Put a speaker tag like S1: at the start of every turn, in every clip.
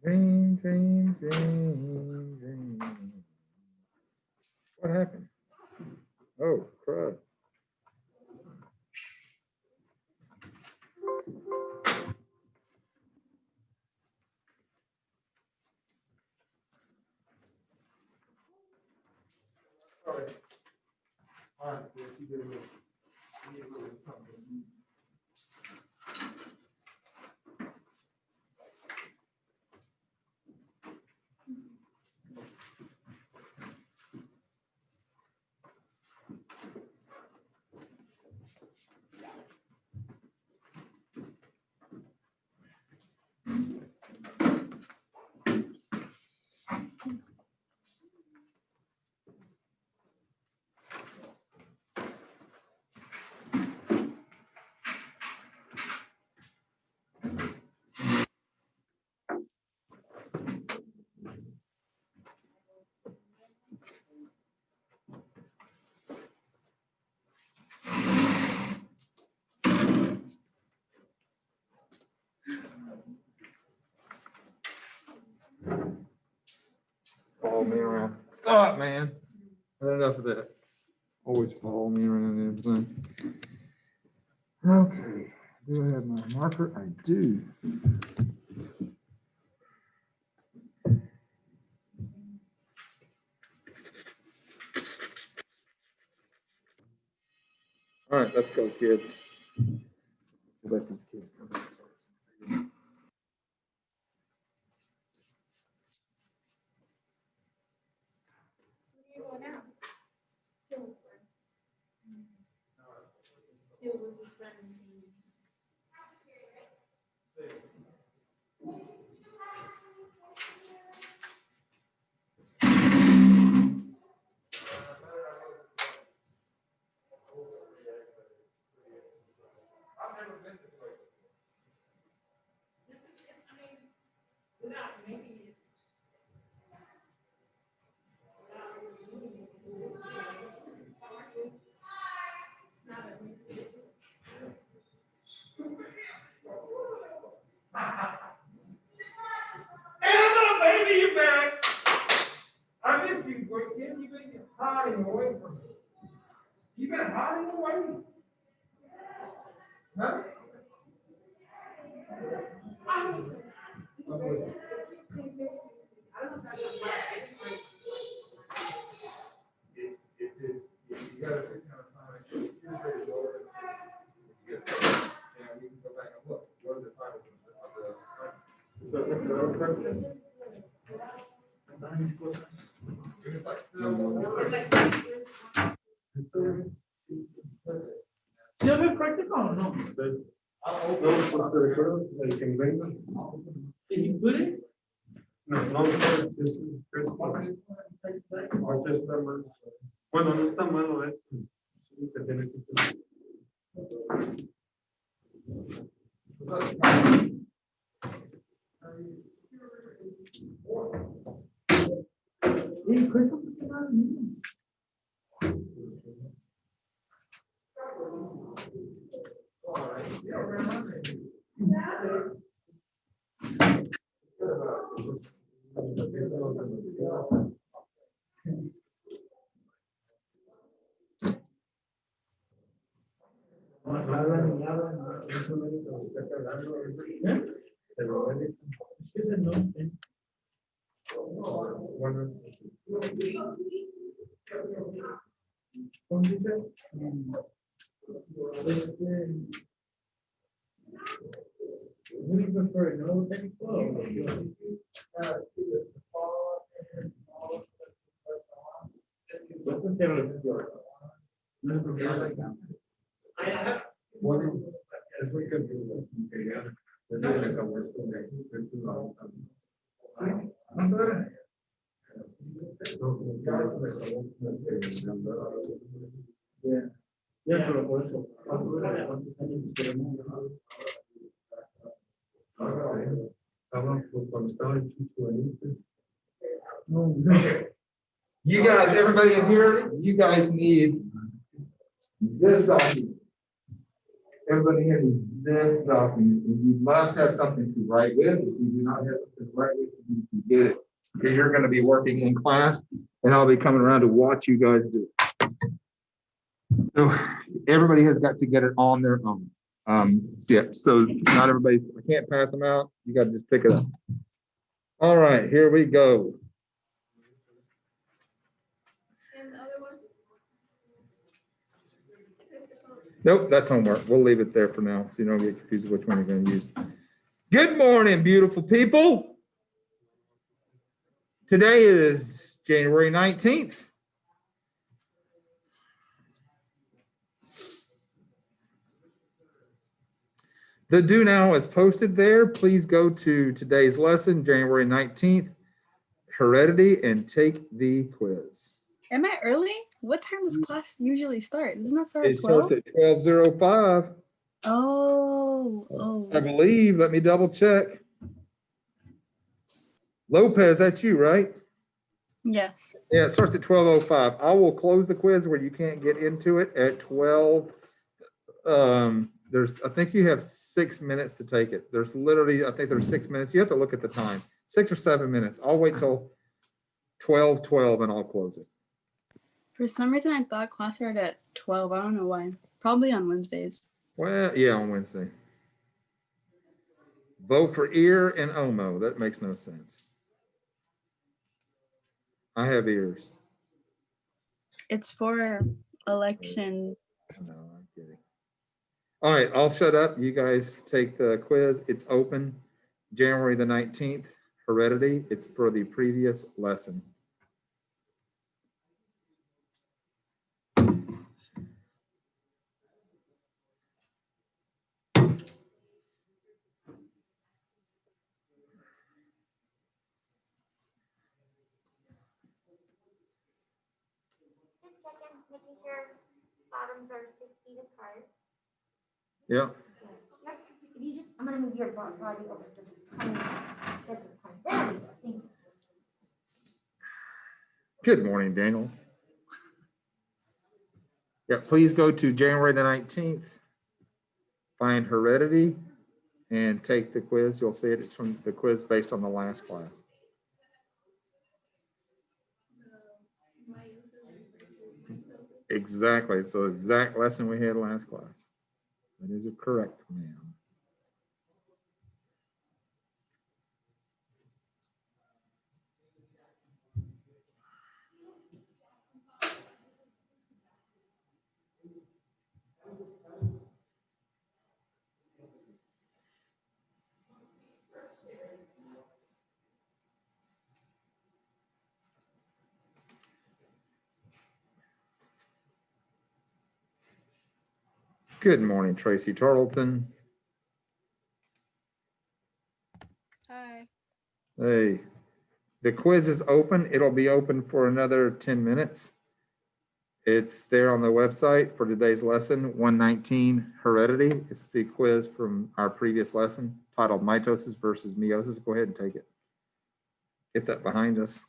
S1: Dream, dream, dream, dream. What happened? Oh, crud. All right. All right. You did a little something. Follow me around. Stop, man. Not enough of that. Always follow me around and everything. Okay. Do I have my marker? I do. All right, let's go, kids. Let these kids come back. Baby, you back. I missed you, boy. Kid, you've been hiding away from me. You've been hiding away. Huh? You got to fix out time. Yeah, we can go back and look. What are the titles
S2: ¿Ya ves práctica o no?
S3: El que venga.
S2: Can you put it?
S3: No, bueno, no está malo esto. Sí, que tiene que ser.
S2: We prefer no technical. Ya, pero por eso.
S1: You guys, everybody in here, you guys need this document. everybody has this document, and you must have something to write with. If you do not have something to write with, you need to get it. Because you're gonna be working in class, and I'll be coming around to watch you guys do it. So everybody has got to get it on their own. Yeah, so not everybody, I can't pass them out. You gotta just pick it up. All right, here we go.
S4: And the other one?
S1: Nope, that's homework. We'll leave it there for now, so you don't get confused which one you're gonna use. Good morning, beautiful people. Today is January 19th. The do now is posted there. Please go to today's lesson, January 19th, Heredity, and take the quiz.
S4: Am I early? What time does class usually start? Doesn't that start
S1: It
S4: at
S1: starts
S4: 12?
S1: at 12:05, I
S4: Oh.
S1: believe. Let me double check. Lopez, that's you, right?
S4: Yes.
S1: Yeah, it starts at 12:05. I will close the quiz where you can't get into it at 12. I think you have 6 minutes to take it. There's literally, I think there's 6 minutes. You have to look at the time, 6 or 7 minutes. I'll wait till 12:12 and I'll close it.
S4: For some reason, I thought class started at 12. I don't know why. Probably on Wednesdays.
S1: Well, yeah, on Wednesday. Vote for ear and Omo. That makes no sense. I have ears.
S4: It's for election.
S1: No, I'm kidding. All right, I'll shut up. You guys take the quiz. It's open January the 19th, Heredity. It's for the previous lesson.
S5: Just checking, making sure bottoms are 6 feet apart.
S1: Yeah.
S5: Yep. If you just, I'm gonna move your body over just a tiny, just a tiny. There we go. Thank you.
S1: Good morning, Daniel. Yeah, please go to January the 19th, find Heredity, and take the quiz. You'll see it. It's from the quiz based on the last class. Exactly. It's the exact lesson we had last class. That is correct, ma'am. Good morning, Tracy Tarleton.
S6: Hi.
S1: Hey, the quiz is open. It'll be open for another 10 minutes. It's there on the website for today's lesson, 119 Heredity. It's the quiz from our previous lesson titled Mitosis versus Meiosis. Go ahead and take it. Get that behind us.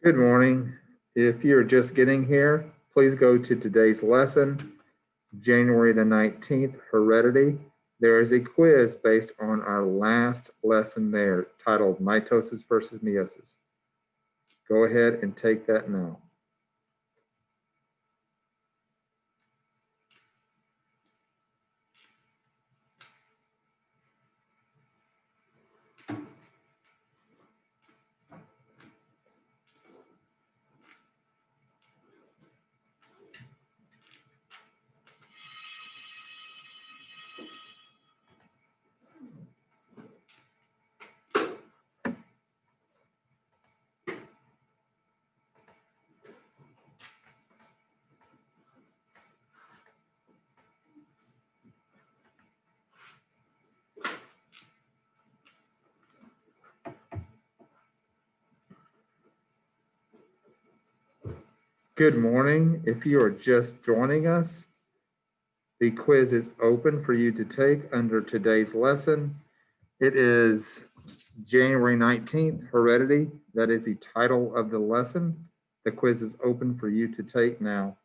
S1: Good morning. If you're just getting here, please go to today's lesson, January the 19th, Heredity. There is a quiz based on our last lesson there titled Mitosis versus Meiosis. Go ahead and take that now. Good morning. If you are just joining us, the quiz is open for you to take under today's lesson. It is January 19th, Heredity. That is the title of the lesson. The quiz is open for you to take now.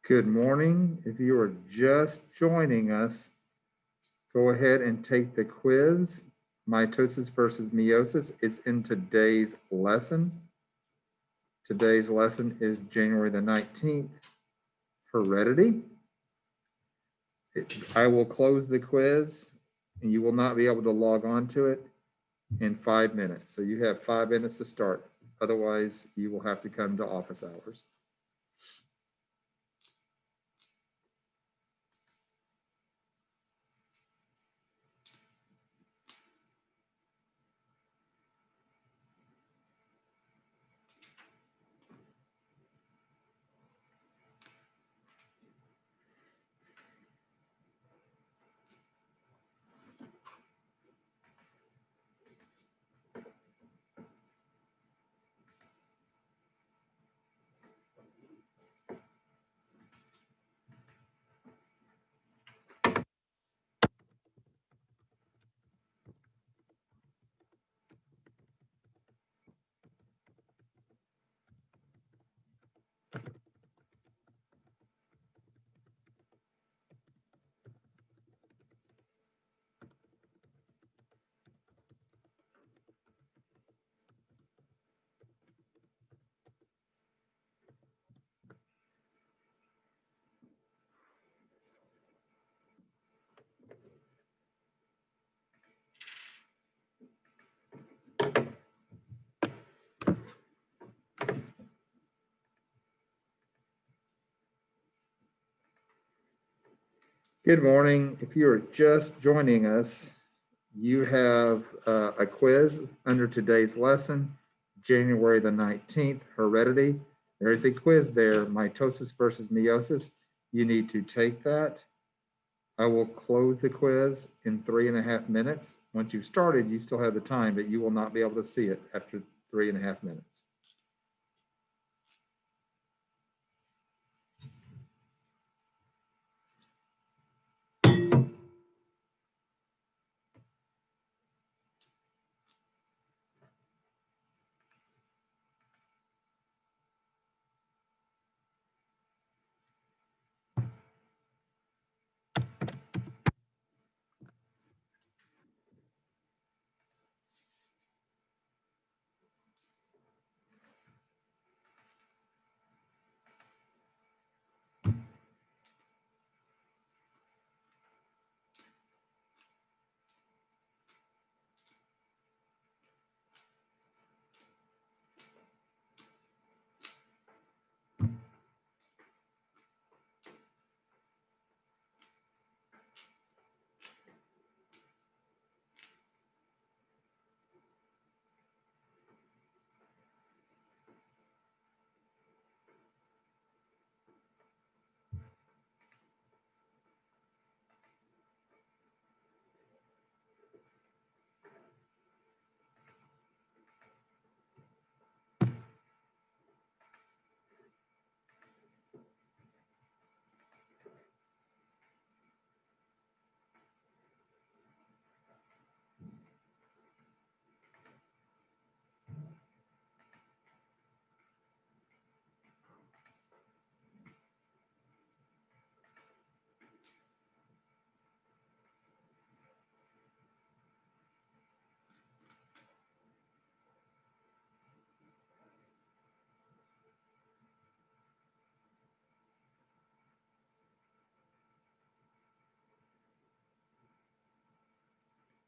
S1: Good morning. If you are just joining us, go ahead and take the quiz, Mitosis versus Meiosis. It's in today's lesson. Today's lesson is January the 19th, Heredity. I will close the quiz and you will not be able to log on to it in 5 minutes. So you have 5 minutes to start. Otherwise, you will have to come to office hours. Good morning. If you are just joining us, you have a quiz under today's lesson, January the 19th, Heredity. There is a quiz there, Mitosis versus Meiosis. You need to take that. I will close the quiz in 3.5 minutes. Once you've started, you still have the time, but you will not be able to see it after 3.5 minutes.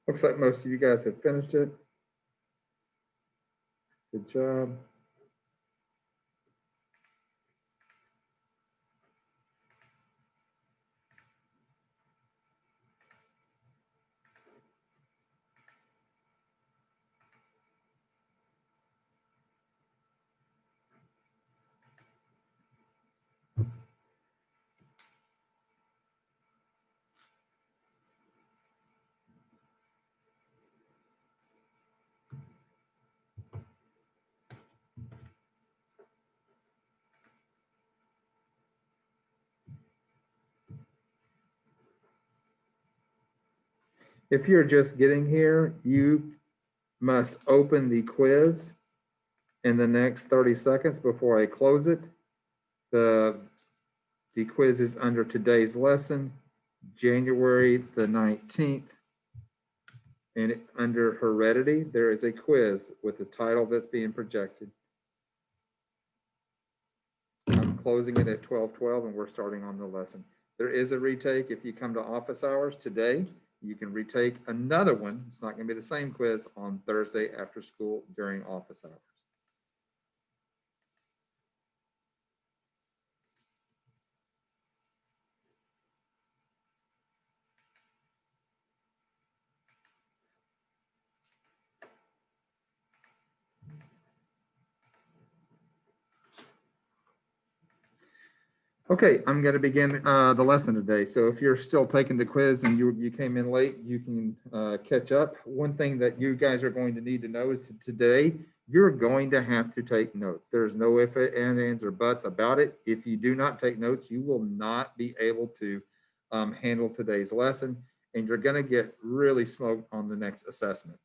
S1: Looks like most of you guys have finished it. Good job. If you're just getting here, you must open the quiz in the next 30 seconds before I close it. The quiz is under today's lesson, January the 19th. And under Heredity, there is a quiz with the title that's being projected. I'm closing it at 12:12 and we're starting on the lesson. There is a retake. If you come to office hours today, you can retake another one. It's not going to be the same quiz on Thursday after school during office hours. Okay, I'm going to begin the lesson today. So if you're still taking the quiz and you came in late, you can catch up. One thing that you guys are going to need to know is today, you're going to have to take notes. There's no ifs, ands, or buts about it. If you do not take notes, you will not be able to handle today's lesson, and you're going to get really smoked on the next assessment.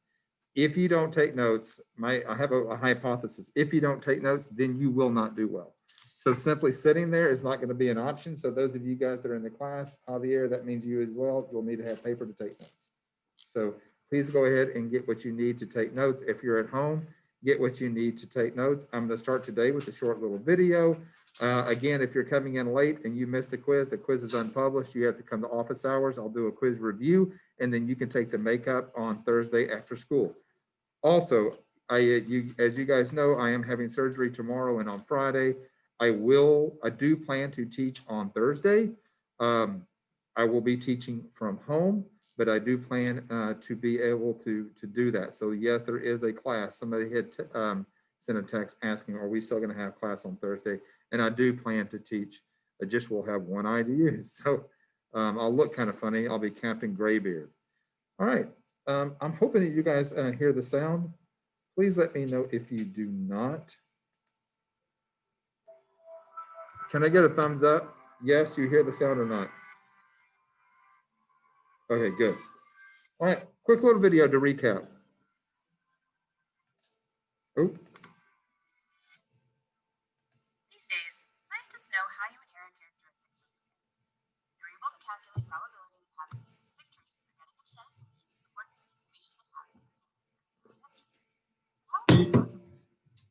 S1: If you don't take notes, I have a hypothesis. If you don't take notes, then you will not do well. So simply sitting there is not going to be an option. So those of you guys that are in the class, Javier, that means you as well, you'll need to have paper to take notes. So please go ahead and get what you need to take notes. If you're at home, get what you need to take notes. I'm going to start today with a short little video. Again, if you're coming in late and you missed the quiz is unpublished. You have to come to office hours. I'll do a quiz review, and then you can take the makeup on Thursday after school. Also, as you guys know, I am having surgery tomorrow and on Friday. I do plan to teach on Thursday. I will be teaching from home, but I do plan to be able to do that. So yes, there is a class. Somebody had sent a text asking, are we still going to have class on Thursday? And I do plan to teach. I just will have one eye to use. So I'll look kind of funny. I'll be Captain Graybeard. All right. I'm hoping that you guys hear the sound. Please let me know if you do not. Can I get a thumbs up? Yes, you hear the sound or not? Okay, good. All right, quick little video to recap. Oh.
S7: These days, scientists know how you inherit characteristics from your parents. They're able to calculate probabilities of having a specific trait or getting a genetic disease according to the information they have from your parents and family history. How is that possible?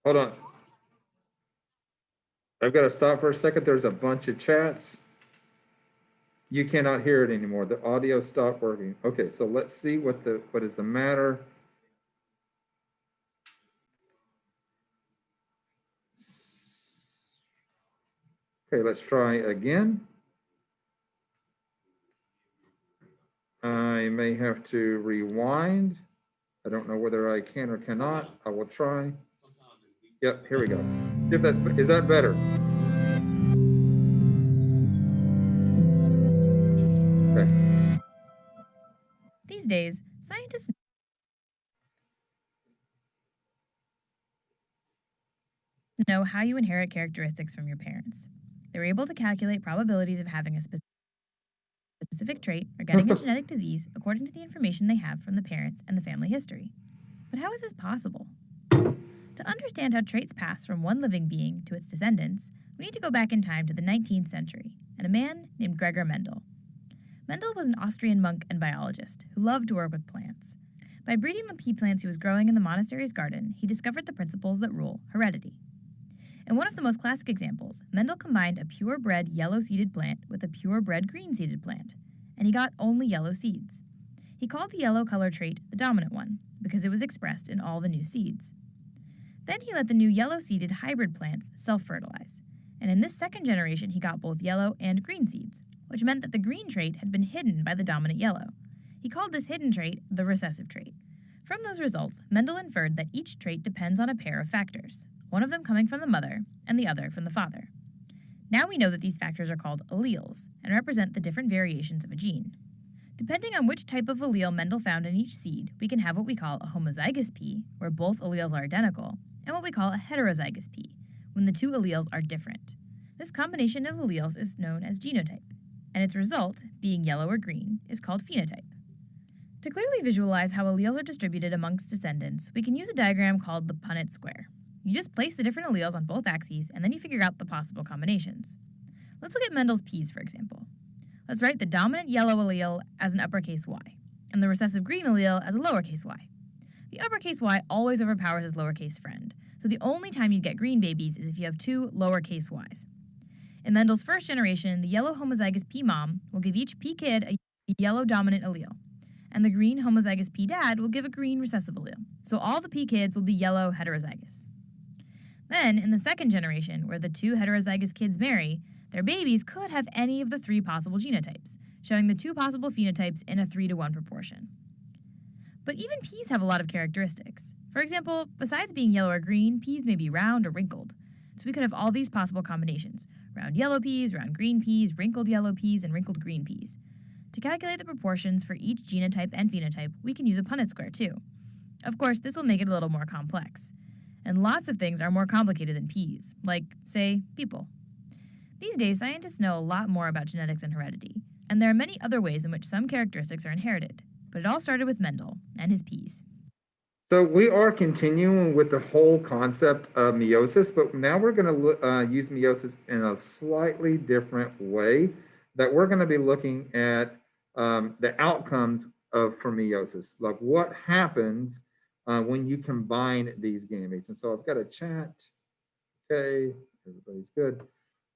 S1: Hold on. I've got to stop for a second. There's a bunch of chats. You cannot hear it anymore. The audio stopped working. Okay, so let's see what is the matter. Okay, let's try again. I may have to rewind. I don't know whether I can or cannot. I will try. Yep, here we go. Is that better? Okay.
S7: These days, scientists know how you inherit characteristics from your parents. They're able to calculate probabilities of having a specific trait or getting a genetic disease according to the information they have from the parents and the family history. But how is this possible?
S8: To understand how traits pass from one living being to its descendants, we need to go back in time to the 19th century and a man named Gregor Mendel. Mendel was an Austrian monk and biologist who loved to work with plants. By breeding the pea plants he was growing in the monastery's garden, he discovered the principles that rule heredity. In one of the most classic examples, Mendel combined a purebred yellow-seeded plant with a purebred green-seeded plant, and he got only yellow seeds. He called the yellow color trait the dominant one, because it was expressed in all the new seeds. Then he let the new yellow-seeded hybrid plants self-fertilize, and in this second generation he got both yellow and green seeds, which meant that the green trait had been hidden by the dominant yellow. He called this hidden trait the recessive trait. From those results, Mendel inferred that each trait depends on a pair of factors, one of them coming from the mother and the other from the father. Now we know that these factors are called alleles and represent the different variations of a gene. Depending on which type of allele Mendel found in each seed, we can have what we call a homozygous pea, where both alleles are identical, and what we call a heterozygous pea, when the two alleles are different. This combination of alleles is known as genotype, and its result, being yellow or green, is called phenotype. To clearly visualize how alleles are distributed amongst descendants, we can use a diagram called the Punnett square. You just place the different alleles on both axes, and then you figure out the possible combinations. Let's look at Mendel's peas, for example. Let's write the dominant yellow allele as an uppercase Y, and the recessive green allele as a lowercase y. The uppercase y always overpowers its lowercase friend, so the only time you get green babies is if you have two lowercase y's. In Mendel's first generation, the yellow homozygous pea mom will give each pea kid a yellow dominant allele, and the green homozygous pea dad will give a green recessive allele, so all the pea kids will be yellow heterozygous. Then, in the second generation, where the two heterozygous kids marry, their babies could have any of the three possible genotypes, showing the two possible phenotypes in a 3-to-1 proportion. But even peas have a lot of characteristics. For example, besides being yellow or green, peas may be round or wrinkled. So we could have all these possible combinations: round yellow peas, round green peas, wrinkled yellow peas, and wrinkled green peas. To calculate the proportions for each genotype and phenotype, we can use a Punnett square too. Of course, this will make it a little more complex. And lots of things are more complicated than peas, like, say, people. These days, scientists know a lot more about genetics and heredity, and there are many other ways in which some characteristics are inherited. But it all started with Mendel and his peas.
S1: So we are continuing with the whole concept of meiosis, but now we're going to use meiosis in a slightly different way, that we're going to be looking at the outcomes for meiosis, like what happens when you combine these gametes. And so I've got a chat. Okay, everybody's good.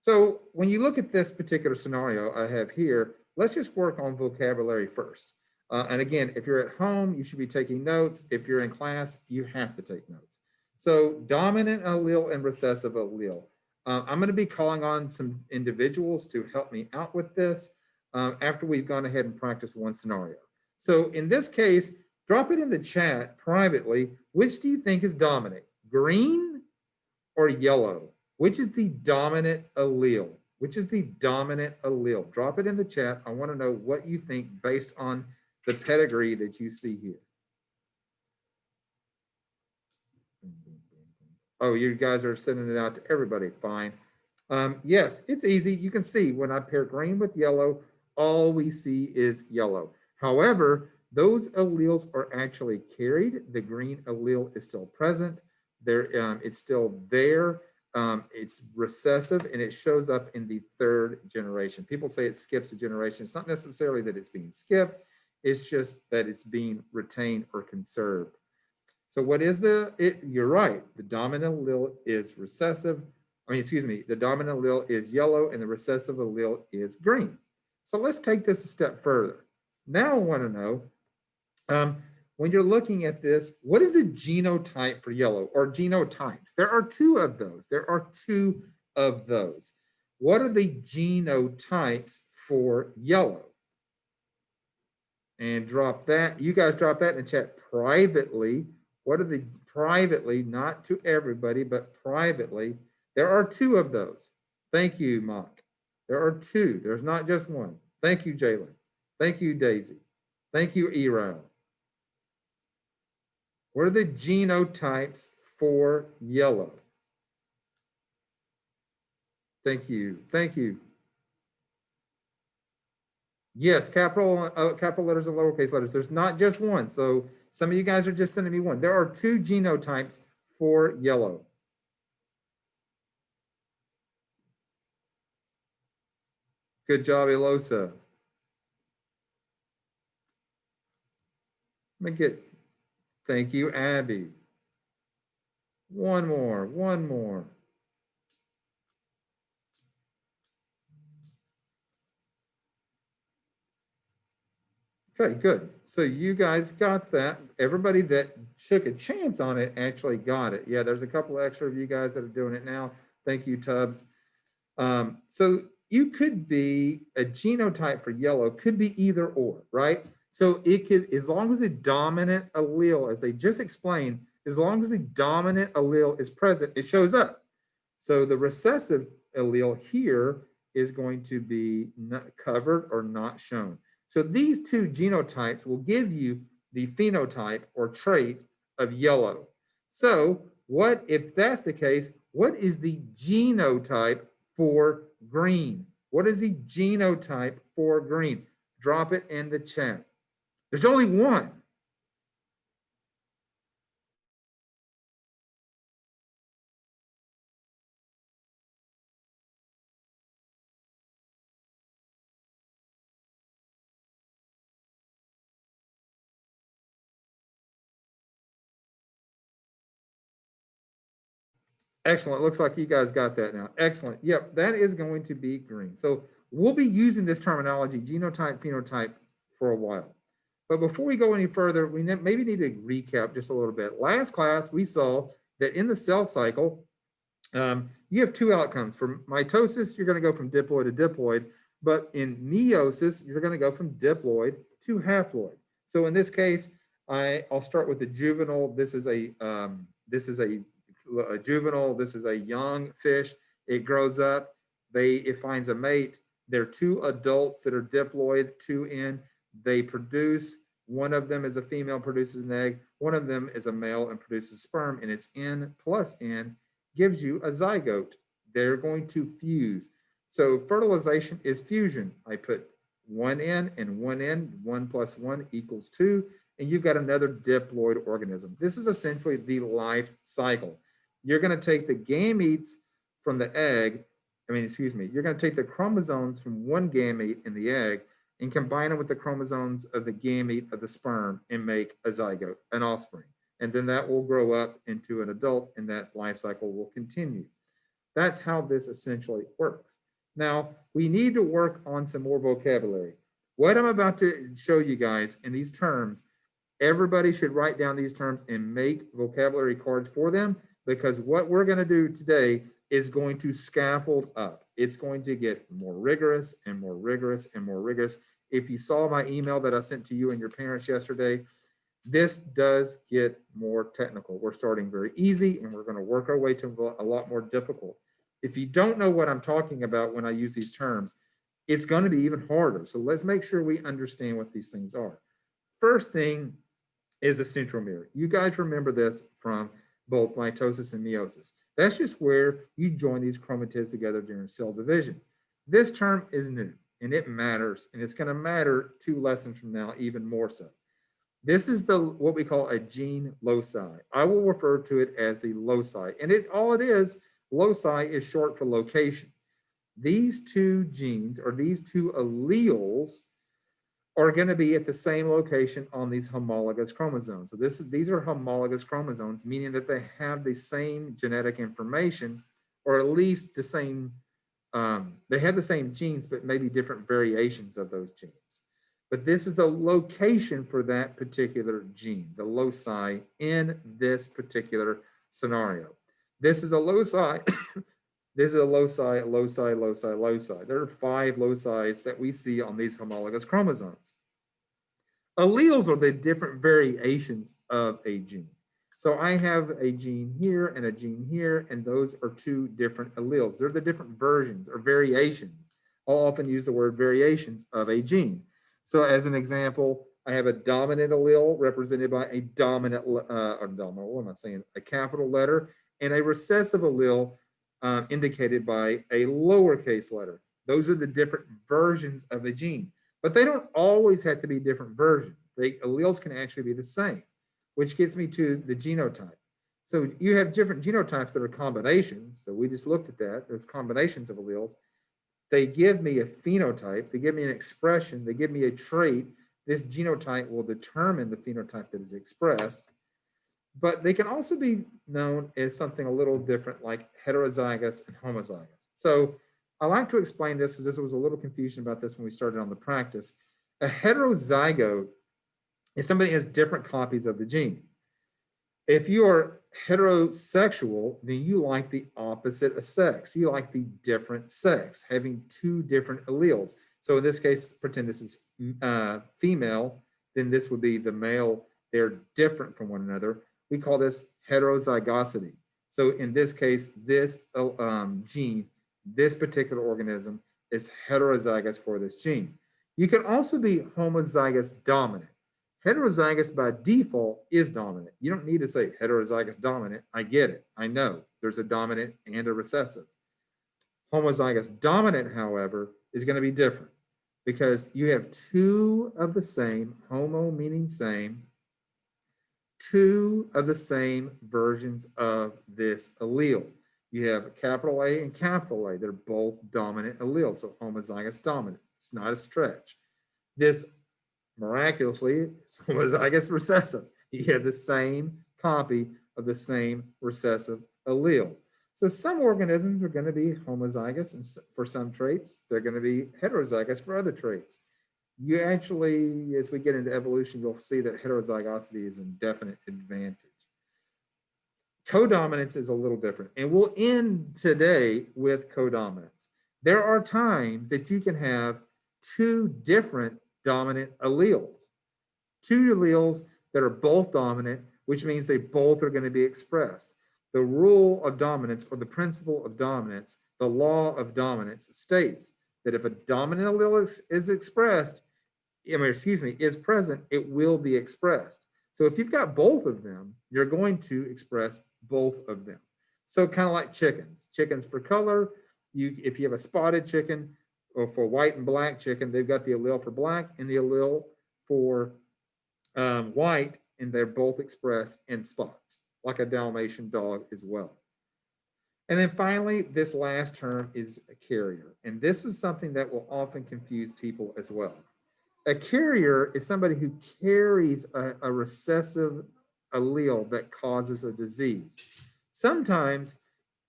S1: So when you look at this particular scenario I have here, let's just work on vocabulary first. And again, if you're at home, you should be taking notes. If you're in class, you have to take notes. So dominant allele and recessive allele. I'm going to be calling on some individuals to help me out with this after we've gone ahead and practiced one scenario. So in this case, drop it in the chat privately. Which do you think is dominant, green or yellow? Which is the dominant allele? Which is the dominant allele? Drop it in the chat. I want to know what you think based on the pedigree that you see here. Oh, you guys are sending it out to everybody. Fine. Yes, it's easy. You can see when I pair green with yellow, all we see is yellow. However, those alleles are actually carried. The green allele is still present. It's still there. It's recessive, and it shows up in the third generation. People say it skips a generation. It's not necessarily that it's being skipped. It's just that it's being retained or conserved. So what is you're right. The dominant allele is recessive. The dominant allele is yellow and the recessive allele is green. So let's take this a step further. Now I want to know, when you're looking at this, what is a genotype for yellow, or genotypes? There are two of those. What are the genotypes for yellow? And drop that. You guys drop that in the chat privately. What are the privately, not to everybody, but privately? There are two of those. Thank you, Mock. There are two. There's not just one. Thank you, Jalen. Thank you, Daisy. Thank you, Erao. What are the genotypes for yellow? Thank you. Thank you. Yes, capital letters and lowercase letters. There's not just one. So some of you guys are just sending me one. There are two genotypes for yellow? Good job, Elosa. Let me get, thank you, Abby. One more, one more. Okay, good. So you guys got that. Everybody that took a chance on it actually got it. Yeah, there's a couple extra of you guys that are doing it now. Thank you, Tubbs. So you could be a genotype for yellow, could be either or, right? So it could, as long as the dominant allele, as they just explained, as long as the dominant allele is present, it shows up. So the recessive allele here is going to be not covered or not shown. So these two genotypes will give you the phenotype or trait of yellow. So what, if that's the case, what is the genotype for green? What is the genotype for green? Drop it in the chat. There's only one. Excellent. Looks like you guys got that now. Excellent. Yep, that is going to be green. So we'll be using this terminology, genotype, phenotype, for a while. But before we go any further, we maybe need to recap just a little bit. Last class, we saw that in the cell cycle, you have two outcomes. For mitosis, you're going to go from diploid to diploid. But in meiosis, you're going to go from diploid to haploid. So in this case, I'll start with the juvenile. This is a juvenile. This is a young fish. It grows up. It finds a mate. There are two adults that are diploid, two in. They produce. One of them is a female, produces an egg. One of them is a male and produces sperm. And it's N plus N gives you a zygote. They're going to fuse. So fertilization is fusion. I put one N and one N. 1 plus 1 equals 2. And you've got another diploid organism. This is essentially the life cycle. You're going to take the gametes from the egg. You're going to take the chromosomes from one gamete in the egg and combine them with the chromosomes of the gamete of the sperm and make a zygote, an offspring. And then that will grow up into an adult and that life cycle will continue. That's how this essentially works. Now, we need to work on some more vocabulary. What I'm about to show you guys in these terms, everybody should write down these terms and make vocabulary cards for them, because what we're going to do today is going to scaffold up. It's going to get more rigorous and more rigorous and more rigorous. If you saw my email that I sent to you and your parents yesterday, this does get more technical. We're starting very easy and we're going to work our way to a lot more difficult. If you don't know what I'm talking about when I use these terms, it's going to be even harder. So let's make sure we understand what these things are. First thing is the centromere. You guys remember this from both mitosis and meiosis. That's just where you join these chromatids together during cell division. This term is new and it matters, and it's going to matter 2 lessons from now even more so. This is what we call a gene loci. I will refer to it as the loci, and all it is, loci is short for location. These two genes, or these two alleles, are going to be at the same location on these homologous chromosomes. So these are homologous chromosomes, meaning that they have the same genetic information, or at least the same, they have the same genes, but maybe different variations of those genes. But this is the location for that particular gene, the loci in this particular scenario. This is a loci. This is a loci, loci, loci, loci. There are 5 loci that we see on these homologous chromosomes. Alleles are the different variations of a gene. So I have a gene here and a gene here, and those are 2 different alleles. They're the different versions or variations. I'll often use the word variations of a gene. So as an example, I have a dominant allele represented by a dominant, a capital letter, and a recessive allele indicated by a lowercase letter. Those are the different versions of a gene, but they don't always have to be different versions. Alleles can actually be the same, which gets me to the genotype. So you have different genotypes that are combinations. So we just looked at that. There's combinations of alleles. They give me a phenotype. They give me an expression. They give me a trait. This genotype will determine the phenotype that is expressed. But they can also be known as something a little different, like heterozygous and homozygous. So I like to explain this because there was a little confusion about this when we started on the practice. A heterozygote is somebody who has different copies of the gene. If you are heterosexual, then you like the opposite of sex. You like the different sex, having two different alleles. So in this case, pretend this is female, then this would be the male. They're different from one another. We call this heterozygosity. So in this case, this gene, this particular organism is heterozygous for this gene. You can also be homozygous dominant. Heterozygous by default is dominant. You don't need to say heterozygous dominant. I get it. I know there's a dominant and a recessive. Homozygous dominant, however, is going to be different because you have two of the same, homo meaning same, two of the same versions of this allele. You have capital A and capital A. They're both dominant alleles, so homozygous dominant. It's not a stretch. This miraculously is homozygous recessive. You have the same copy of the same recessive allele. So some organisms are going to be homozygous and for some traits. They're going to be heterozygous for other traits. You actually, as we get into evolution, you'll see that heterozygosity is a definite advantage. Codominance is a little different, and we'll end today with codominance. There are times that you can have two different dominant alleles, two alleles that are both dominant, which means they both are going to be expressed. The rule of dominance, or the principle of dominance, the law of dominance states that if a dominant allele is expressed, is present, it will be expressed. So if you've got both of them, you're going to express both of them. So kind of like chickens. Chickens for color, if you have a spotted chicken, or for white and black chicken, they've got the allele for black and the allele for white, and they're both expressed in spots, like a Dalmatian dog as well. And then finally, this last term is a carrier. And this is something that will often confuse people as well. A carrier is somebody who carries a recessive allele that causes a disease. Sometimes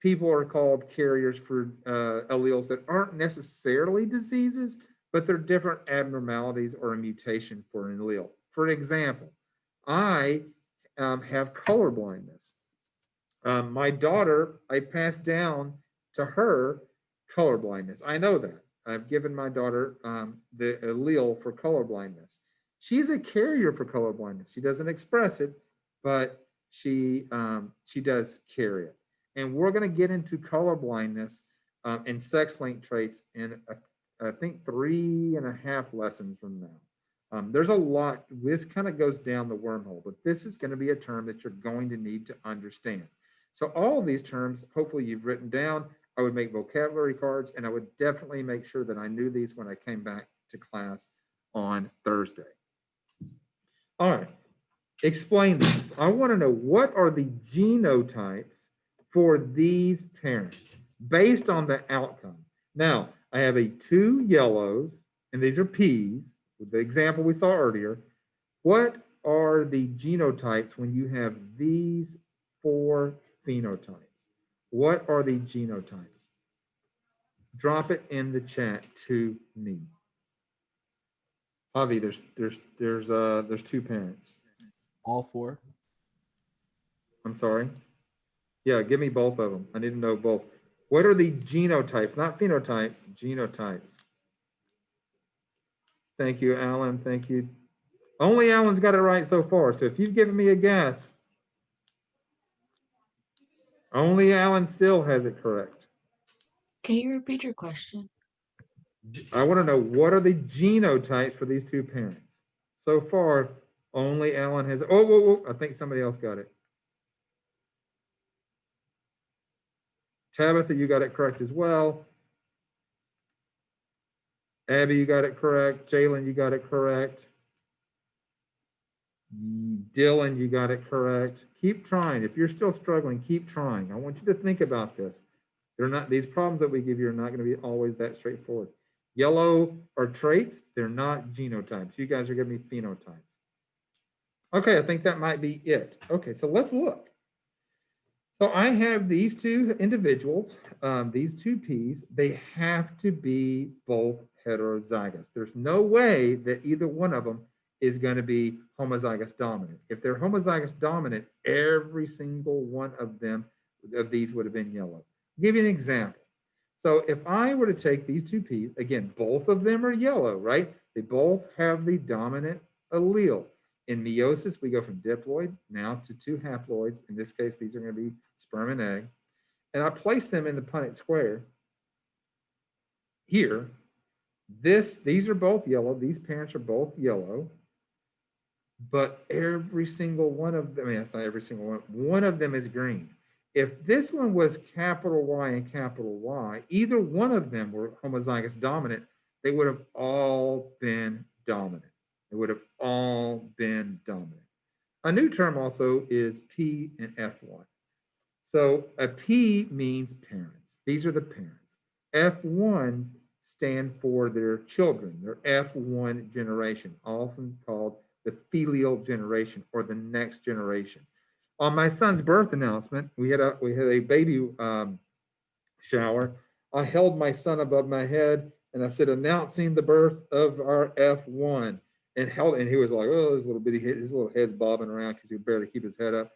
S1: people are called carriers for alleles that aren't necessarily diseases, but they're different abnormalities or a mutation for an allele. For example, I have color blindness. My daughter, I passed down to her color blindness. I know that. I've given my daughter the allele for color blindness. She's a carrier for color blindness. She doesn't express it, but she does carry it. And we're going to get into color blindness and sex-linked traits in, I think, 3.5 lessons from now. There's a lot. This kind of goes down the wormhole, but this is going to be a term that you're going to need to understand. So all of these terms, hopefully you've written down. I would make vocabulary cards, and I would definitely make sure that I knew these when I came back to class on Thursday. All right, explain this. I want to know, what are the genotypes for these parents based on the outcome? Now, I have 2 yellows, and these are P's, with the example we saw earlier. What are the genotypes when you have these 4 phenotypes? What are the genotypes? Drop it in the chat to me. Avi, there's 2 parents.
S9: All 4.
S1: I'm sorry. Yeah, give me both of them. I need to know both. What are the genotypes, not phenotypes, genotypes? Thank you, Alan. Thank you. Only Alan's got it right so far. So if you've given me a guess, only Alan still has it correct.
S10: Can you repeat your question?
S1: I want to know, what are the genotypes for these 2 parents? So far, only Alan has it. Oh, whoa, whoa. I think somebody else got it. Tabitha, you got it correct as well. Abby, you got it correct. Jalen, you got it correct. Dylan, you got it correct. Keep trying. If you're still struggling, keep trying. I want you to think about this. They're not, these problems that we give you are not going to be always that straightforward. Yellow are traits. They're not genotypes. You guys are giving me phenotypes. Okay, I think that might be it. Okay, so let's look. So I have these two individuals, these two P's, they have to be both heterozygous. There's no way that either one of them is going to be homozygous dominant. If they're homozygous dominant, every single one of them, of these would have been yellow. I'll give you an example. So if I were to take these two P's, again, both of them are yellow, right? They both have the dominant allele. In meiosis, we go from diploid now to two haploids. In this case, these are going to be sperm and egg. And I place them in the Punnett square here. These are both yellow. These parents are both yellow. But every single one of them, I mean, that's not every single one of them is green. If this one was capital Y and capital Y, either one of them were homozygous dominant, they would have all been dominant. They would have all been dominant. A new term also is P and F1. So a P means parents. These are the parents. F1s stand for their children, their F1 generation, often called the filial generation or the next generation. On my son's birth announcement, we had a baby shower. I held my son above my head and I said, announcing the birth of our F1, and he was like, oh, his little head's bobbing around because he could barely keep his head up.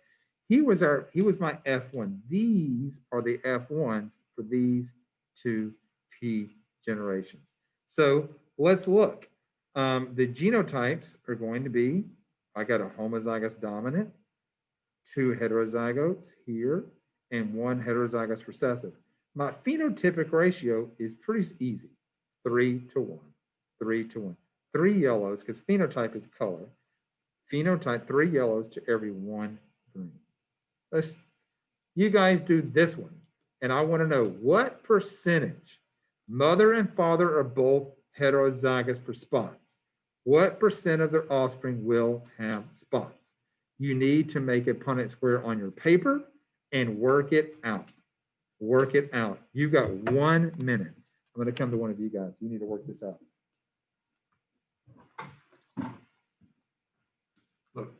S1: He was my F1. These are the F1s for these two P generations. So let's look. The genotypes are going to be, I got a homozygous dominant, two heterozygotes here, and one heterozygous recessive. My phenotypic ratio is pretty easy, 3 to 1, 3 to 1. 3 yellows, because phenotype is color. Phenotype, 3 yellows to every 1 green. You guys do this one, and I want to know what percentage mother and father are both heterozygous for spots. What percent of their offspring will have spots? You need to make a Punnett square on your paper and work it out. Work it out. You've got 1 minute. I'm going to come to one of you guys. You need to work this out. Look,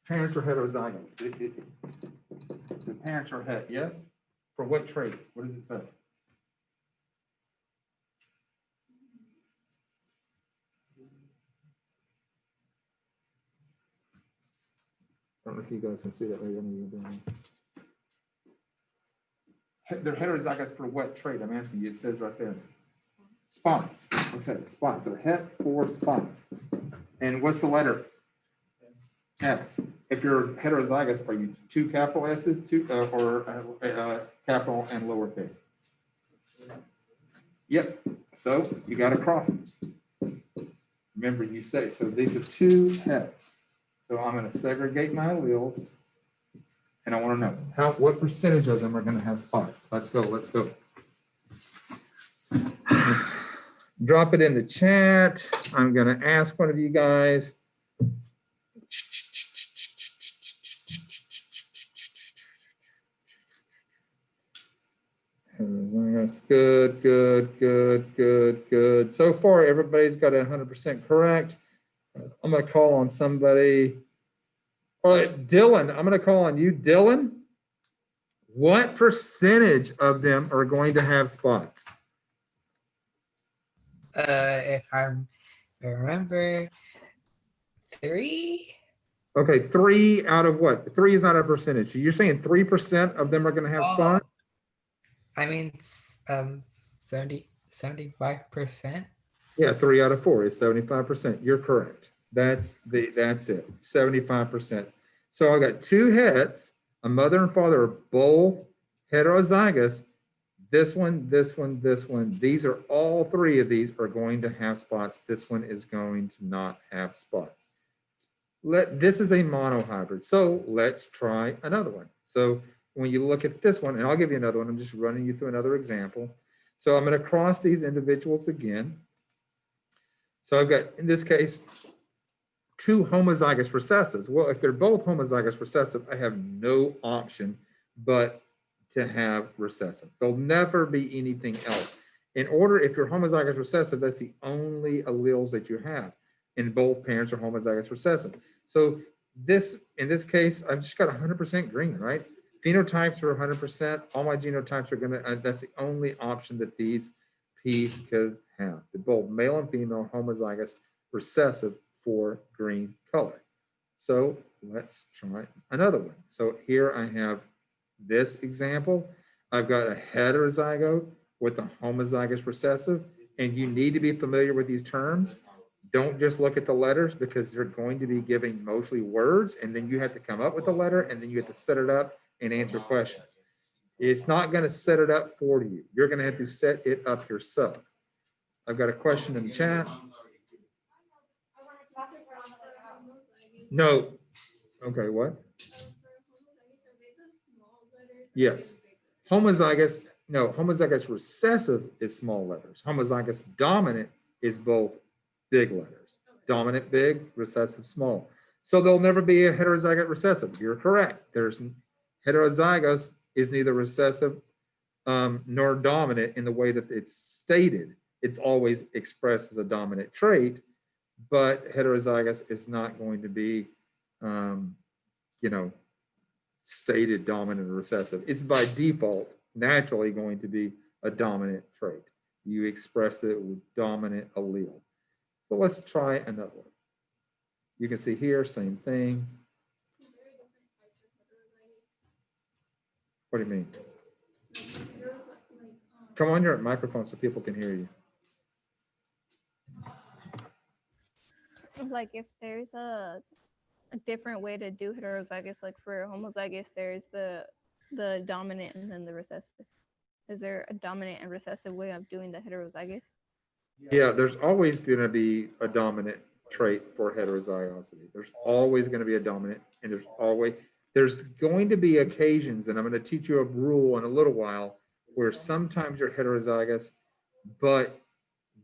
S1: parents are heterozygous. The parents are het, yes? For what trait? What does it say? I don't know if you guys can see that. They're heterozygous for what trait? I'm asking you. It says right there. Spots. Okay, spots. They're het for spots. And what's the letter? S. If you're heterozygous, are you 2 capital S's, or capital and lowercase? Yep. So you got to cross them. Remember, you say so. These are 2 hets. So I'm going to segregate my alleles, and I want to know what percentage of them are going to have spots. Let's go. Let's go. Drop it in the chat. I'm going to ask one of you guys. Good, good, good, good, good. So far, everybody's got 100% correct. I'm going to call on somebody. All right, Dylan, I'm going to call on you. Dylan, what percentage of them are going to have spots?
S10: If I remember, 3?
S1: Okay, 3 out of what? 3 is not a percentage. So you're saying 3% of them are going to have spots?
S10: I mean, 75%.
S1: Yeah, 3 out of 4 is 75%. You're correct. That's it. 75%. So I got 2 hets. A mother and father are both heterozygous. This one, this one, this one. These are all 3 of these are going to have spots. This one is going to not have spots. This is a monohybrid. So let's try another one. So when you look at this one, and I'll give you another one. I'm just running you through another example. So I'm going to cross these individuals again. So I've got, in this case, two homozygous recessives. Well, if they're both homozygous recessive, I have no option but to have recessive. There'll never be anything else. In order, if you're homozygous recessive, that's the only alleles that you have. And both parents are homozygous recessive. So this, in this case, I've just got 100% green, right? Phenotypes are 100%. All my genotypes are gonna, that's the only option that these P's could have. They're both male and female homozygous recessive for green color. So let's try another one. So here I have this example. I've got a heterozygote with a homozygous recessive, and you need to be familiar with these terms. Don't just look at the letters because they're going to be giving mostly words, and then you have to come up with a letter, and then you have to set it up and answer questions. It's not going to set it up for you. You're going to have to set it up yourself. I've got a question in the chat. No. Okay, what? Yes. Homozygous, no, homozygous recessive is small letters. Homozygous dominant is both big letters. Dominant big, recessive small. So there'll never be a heterozygote recessive. You're correct. There's heterozygous is neither recessive nor dominant in the way that it's stated. It's always expressed as a dominant trait, but heterozygous is not going to be, you know, stated dominant or recessive. It's by default naturally going to be a dominant trait. You express it with dominant allele. So let's try another one. You can see here, same thing. What do you mean? Come on your microphone so people can hear you.
S6: Like if there's a different way to do heterozygous, like for homozygous, there's the dominant and then the recessive. Is there a dominant and recessive way of doing the heterozygous?
S1: Yeah, there's always going to be a dominant trait for heterozygosity. There's always going to be a dominant, and there's going to be occasions, and I'm going to teach you a rule in a little while, where sometimes you're heterozygous, but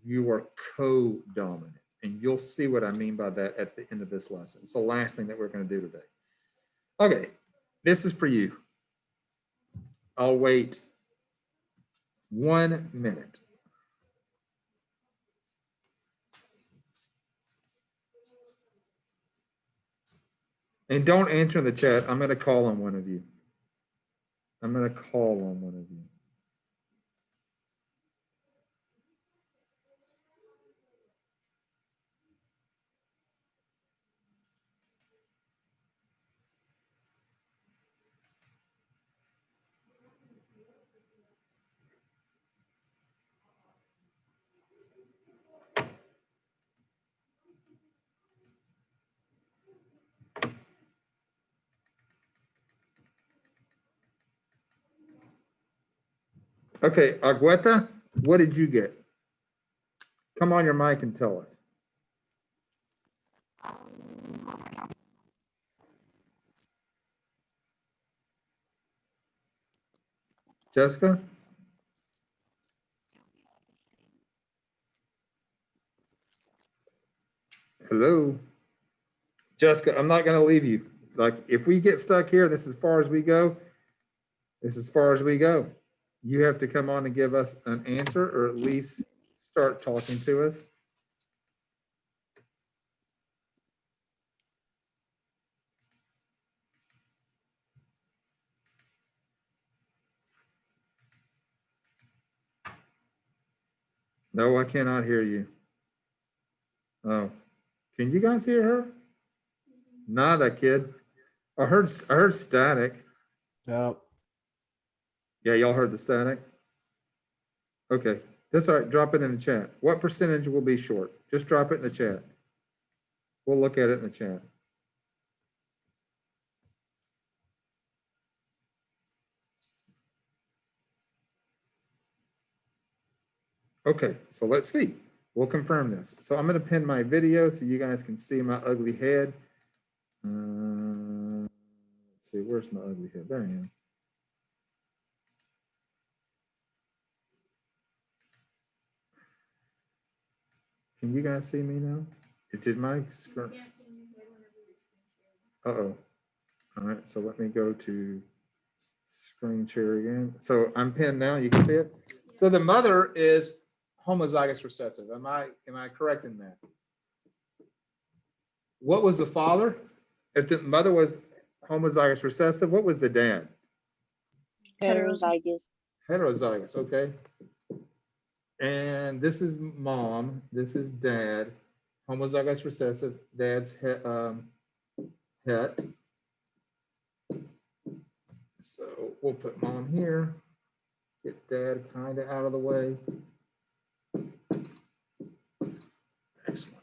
S1: you are co-dominant. And you'll see what I mean by that at the end of this lesson. It's the last thing that we're going to do today. Okay, this is for you. I'll wait 1 minute. And don't answer in the chat. I'm going to call on one of you. I'm going to call on one of you. Okay, Agueta, what did you get? Come on your mic and tell us. Jessica? Hello? Jessica, I'm not going to leave you. Like, if we get stuck here, this is as far as we go. This is as far as we go. You have to come on and give us an answer, or at least start talking to us. No, I cannot hear you. Oh, can you guys hear her? Nada, kid. I heard static.
S3: Yep.
S1: Yeah, y'all heard the static? Okay, that's all right. Drop it in the chat. What percentage will be short? Just drop it in the chat. We'll look at it in the chat. Okay, so let's see. We'll confirm this. So I'm going to pin my video so you guys can see my ugly head. Let's see, where's my ugly head? There I am. Can you guys see me now? Did my screen? Uh-oh. All right, so let me go to screen share again. So I'm pinned now, you can see it? So the mother is homozygous recessive. Am I correct in that? What was the father? If the mother was homozygous recessive, what was the dad?
S4: Heterozygous.
S1: Heterozygous, okay. And this is mom, this is dad, homozygous recessive, dad's het. So we'll put mom here, get dad kind of out of the way. Excellent.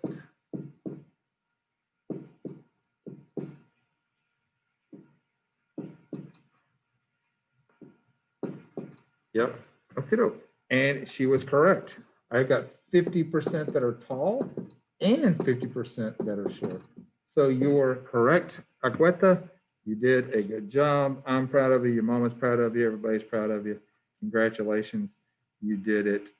S1: Yep. Okay. And she was correct. I've got 50% that are tall and 50% that are short. So you're correct, Agueta. You did a good job. I'm proud of you. Your mama's proud of you. Everybody's proud of you. Congratulations. You did it.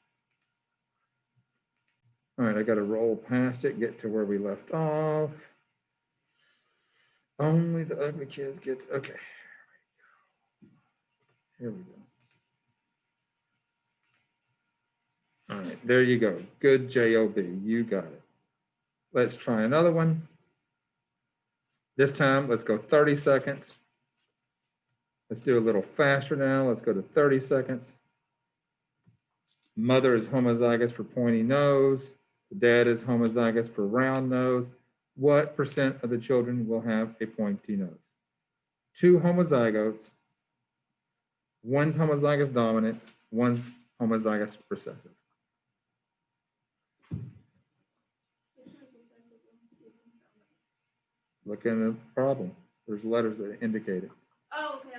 S1: All right, I got to roll past it, get to where we left off. Only the ugly kids get, okay. Here we go. All right, there you go. Good job. You got it. Let's try another one. This time, let's go 30 seconds. Let's do a little faster now. Let's go to 30 seconds. Mother is homozygous for pointy nose. Dad is homozygous for round nose. What percent of the children will have a pointy nose? 2 homozygotes. One's homozygous dominant. One's homozygous recessive. Look in the problem. There's letters that indicate it.
S5: Oh, okay.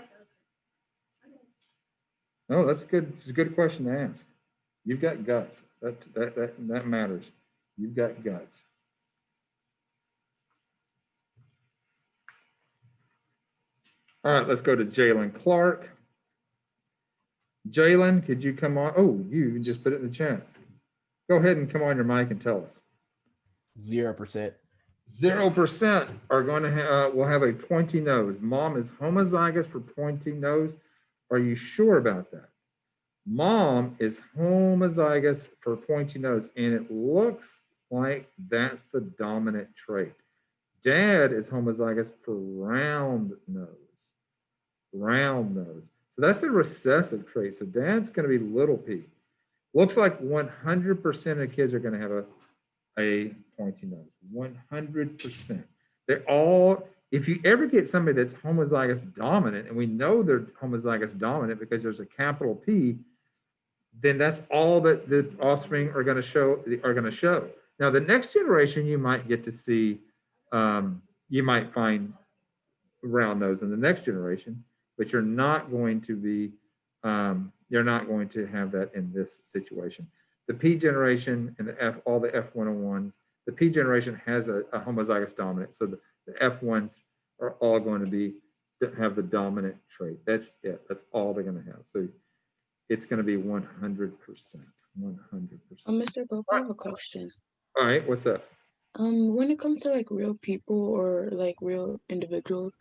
S1: No, that's good. It's a good question to ask. You've got guts. That matters. You've got guts. All right, let's go to Jalen Clark. Jalen, could you come on? Oh, you just put it in the chat. Go ahead and come on your mic and tell us.
S9: 0%.
S1: 0% are going to will have a pointy nose. Mom is homozygous for pointy nose. Are you sure about that? Mom is homozygous for pointy nose, and it looks like that's the dominant trait. Dad is homozygous for round nose. Round nose. So that's the recessive trait. So dad's going to be little p. Looks like 100% of kids are going to have a pointy nose. 100%. They're all, if you ever get somebody that's homozygous dominant, and we know they're homozygous dominant because there's a capital P, then that's all that the offspring are going to show. Now, the next generation, you might get to see, you might find round nose in the next generation, but you're not going to be, you're not going to have that in this situation. The P generation and all the F101s, the P generation has a homozygous dominant, so the F1s are all going to have the dominant trait. That's it. That's all they're going to have. So it's going to be 100%. 100%.
S11: Mr. Pope, I have a question.
S1: All right, what's up?
S11: When it comes to like real people or like real individuals,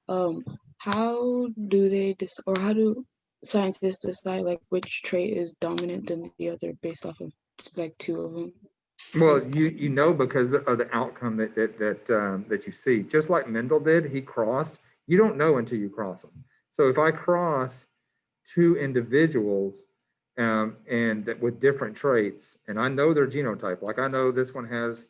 S11: how do how do scientists decide like which trait is dominant than the other based off of like 2 of them?
S1: Well, you know because of the outcome that you see. Just like Mendel did, he crossed. You don't know until you cross them. So if I cross 2 individuals and that with different traits, and I know their genotype, like I know this one has,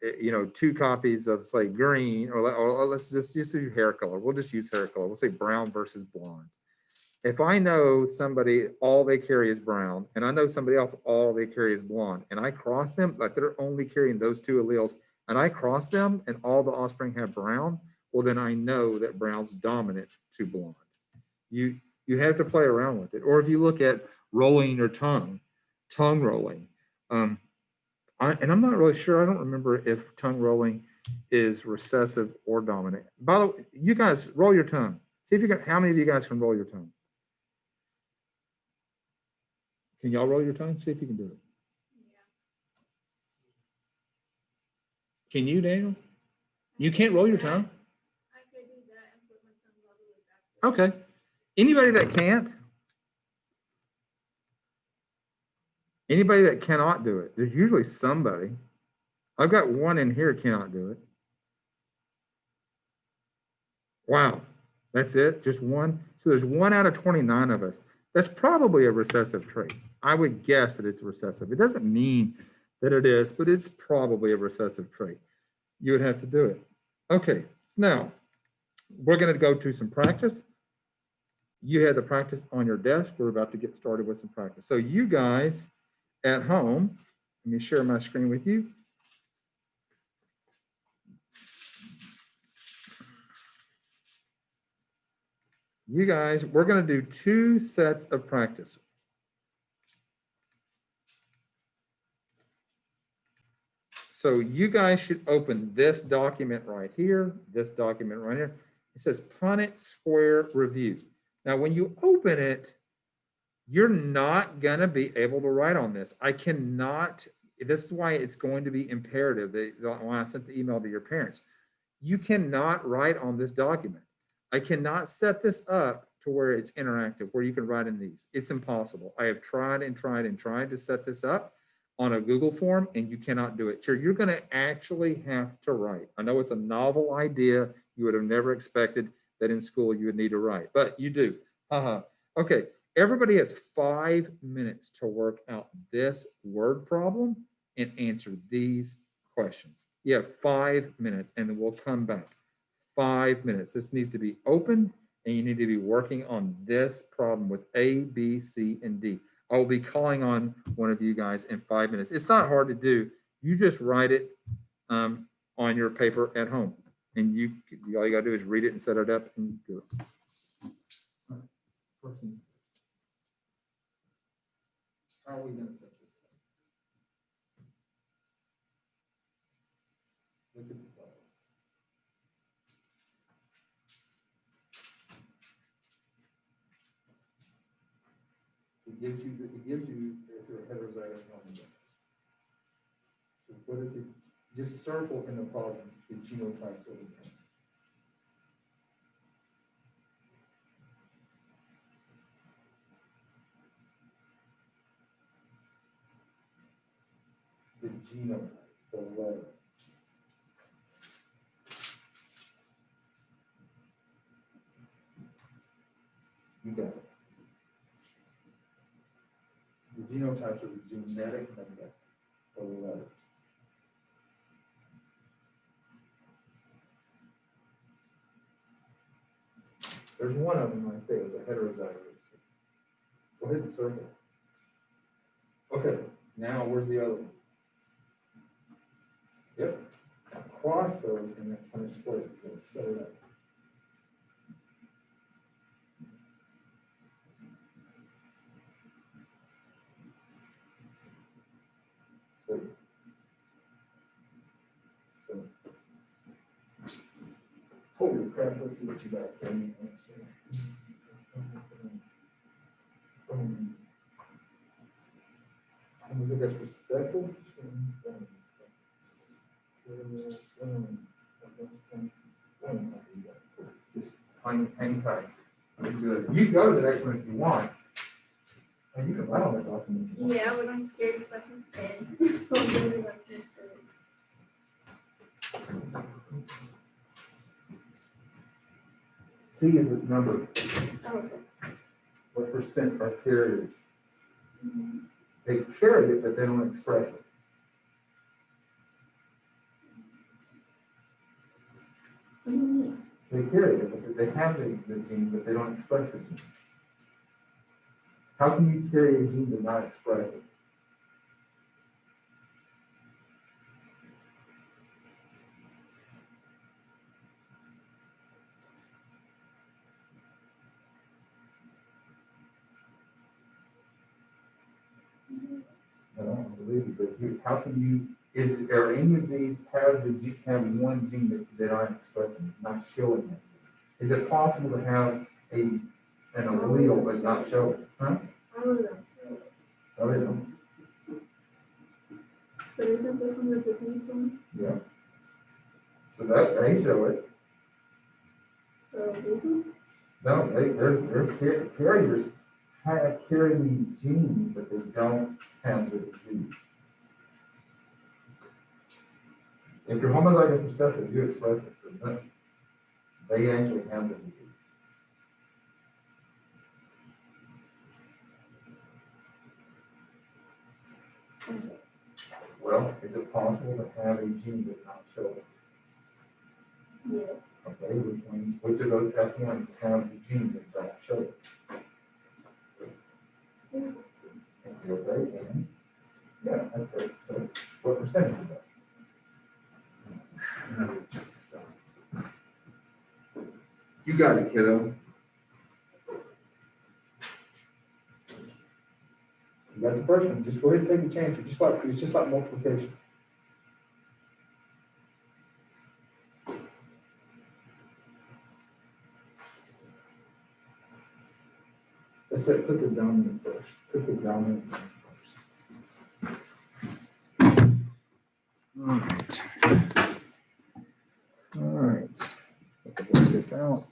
S1: 2 copies of say green, or let's just use hair color. We'll just use hair color. We'll say brown versus blonde. If I know somebody, all they carry is brown, and I know somebody else, all they carry is blonde, and I cross them, like they're only carrying those 2 alleles, and I cross them and all the offspring have brown, well, then I know that brown's dominant to blonde. You have to play around with it. Or if you look at rolling your tongue rolling, and I'm not really sure, I don't remember if tongue rolling is recessive or dominant. By the way, you guys roll your tongue. See if you can, how many of you guys can roll your tongue? Can y'all roll your tongue? See if you can do it. Can you, Daniel? You can't roll your tongue?
S5: I could
S1: Okay. Anybody that can't? Anybody that cannot do it? There's usually somebody. I've got one in here cannot do it. Wow. That's it? Just one? So there's 1 out of 29 of us. That's probably a recessive trait. I would guess that it's recessive. It doesn't mean that it is, but it's probably a recessive trait. You would have to do it. Okay, so now we're going to go to some practice. You had the practice on your desk. We're about to get started with some practice. So you guys at home, let me share my screen with you. You guys, we're going to do 2 sets of practice. So you guys should open this document right here, this document right here. It says Punnett Square Review. Now, when you open it, you're not going to be able to write on this. I cannot, this is why it's going to be imperative that when I sent the email to your parents, you cannot write on this document. I cannot set this up to where it's interactive, where you can write in these. It's impossible. I have tried and tried and tried to set this up on a Google form, and you cannot do it. So you're going to actually have to write. I know it's a novel idea. You would have never expected that in school you would need to write, but you do. Okay, everybody has 5 minutes to work out this word problem and answer these questions. You have 5 minutes, and then we'll come back. 5 minutes. This needs to be open, and you need to be working on this problem with A, B, C, and D. I will be calling on one of you guys in 5 minutes. It's not hard to do. You just write it on your paper at home, and all you got to do is read it and set it up and do it. How are we going to set this up? Look at the bottom. It gives you if you're a heterozygous homozygous. So what is it? Just circle in the problem the genotypes of the parents. The genotypes, the letter. You got it. The genotypes are the genetic makeup of the letters. There's one of them right there, the heterozygous. Go ahead and circle. Okay, now where's the other one? Yep. Now cross those and then kind of split it. Let's set it up. So, holy crap, let's see what you got. That's recessive. Just hang tight. Good. You go to the next one if you want. And you can write on that document.
S5: Yeah, but I'm scared if I can fit. So maybe that's good.
S1: C is the number.
S5: Oh, okay.
S1: What percent are carriers? They carry it, but they don't express it.
S5: What do you mean?
S1: They carry it, but they have the gene, but they don't express the gene. How can you carry a gene but not express it? I don't believe you, but how can you, are any of these have one gene that aren't expressing, not showing it? Is it possible to have an allele but not show it? Huh?
S5: I don't know.
S1: I don't know.
S5: But isn't this one the disease one?
S1: Yeah. So that they show it.
S5: So this one?
S1: No, they're carriers carry the gene, but they don't have the disease. If you're homozygous recessive, you express it, so that they actually have the disease. Well, is it possible to have a gene that not show it?
S5: Yes.
S1: Okay, which of those F1s have the gene that don't show it? Okay, and yeah, that's it. So what percentage is that? You got it, kiddo. You got the first one. Just go ahead and take a chance. It's just like multiplication. Let's say put the dominant first. Put the dominant first. All right. All right. Let's work this out.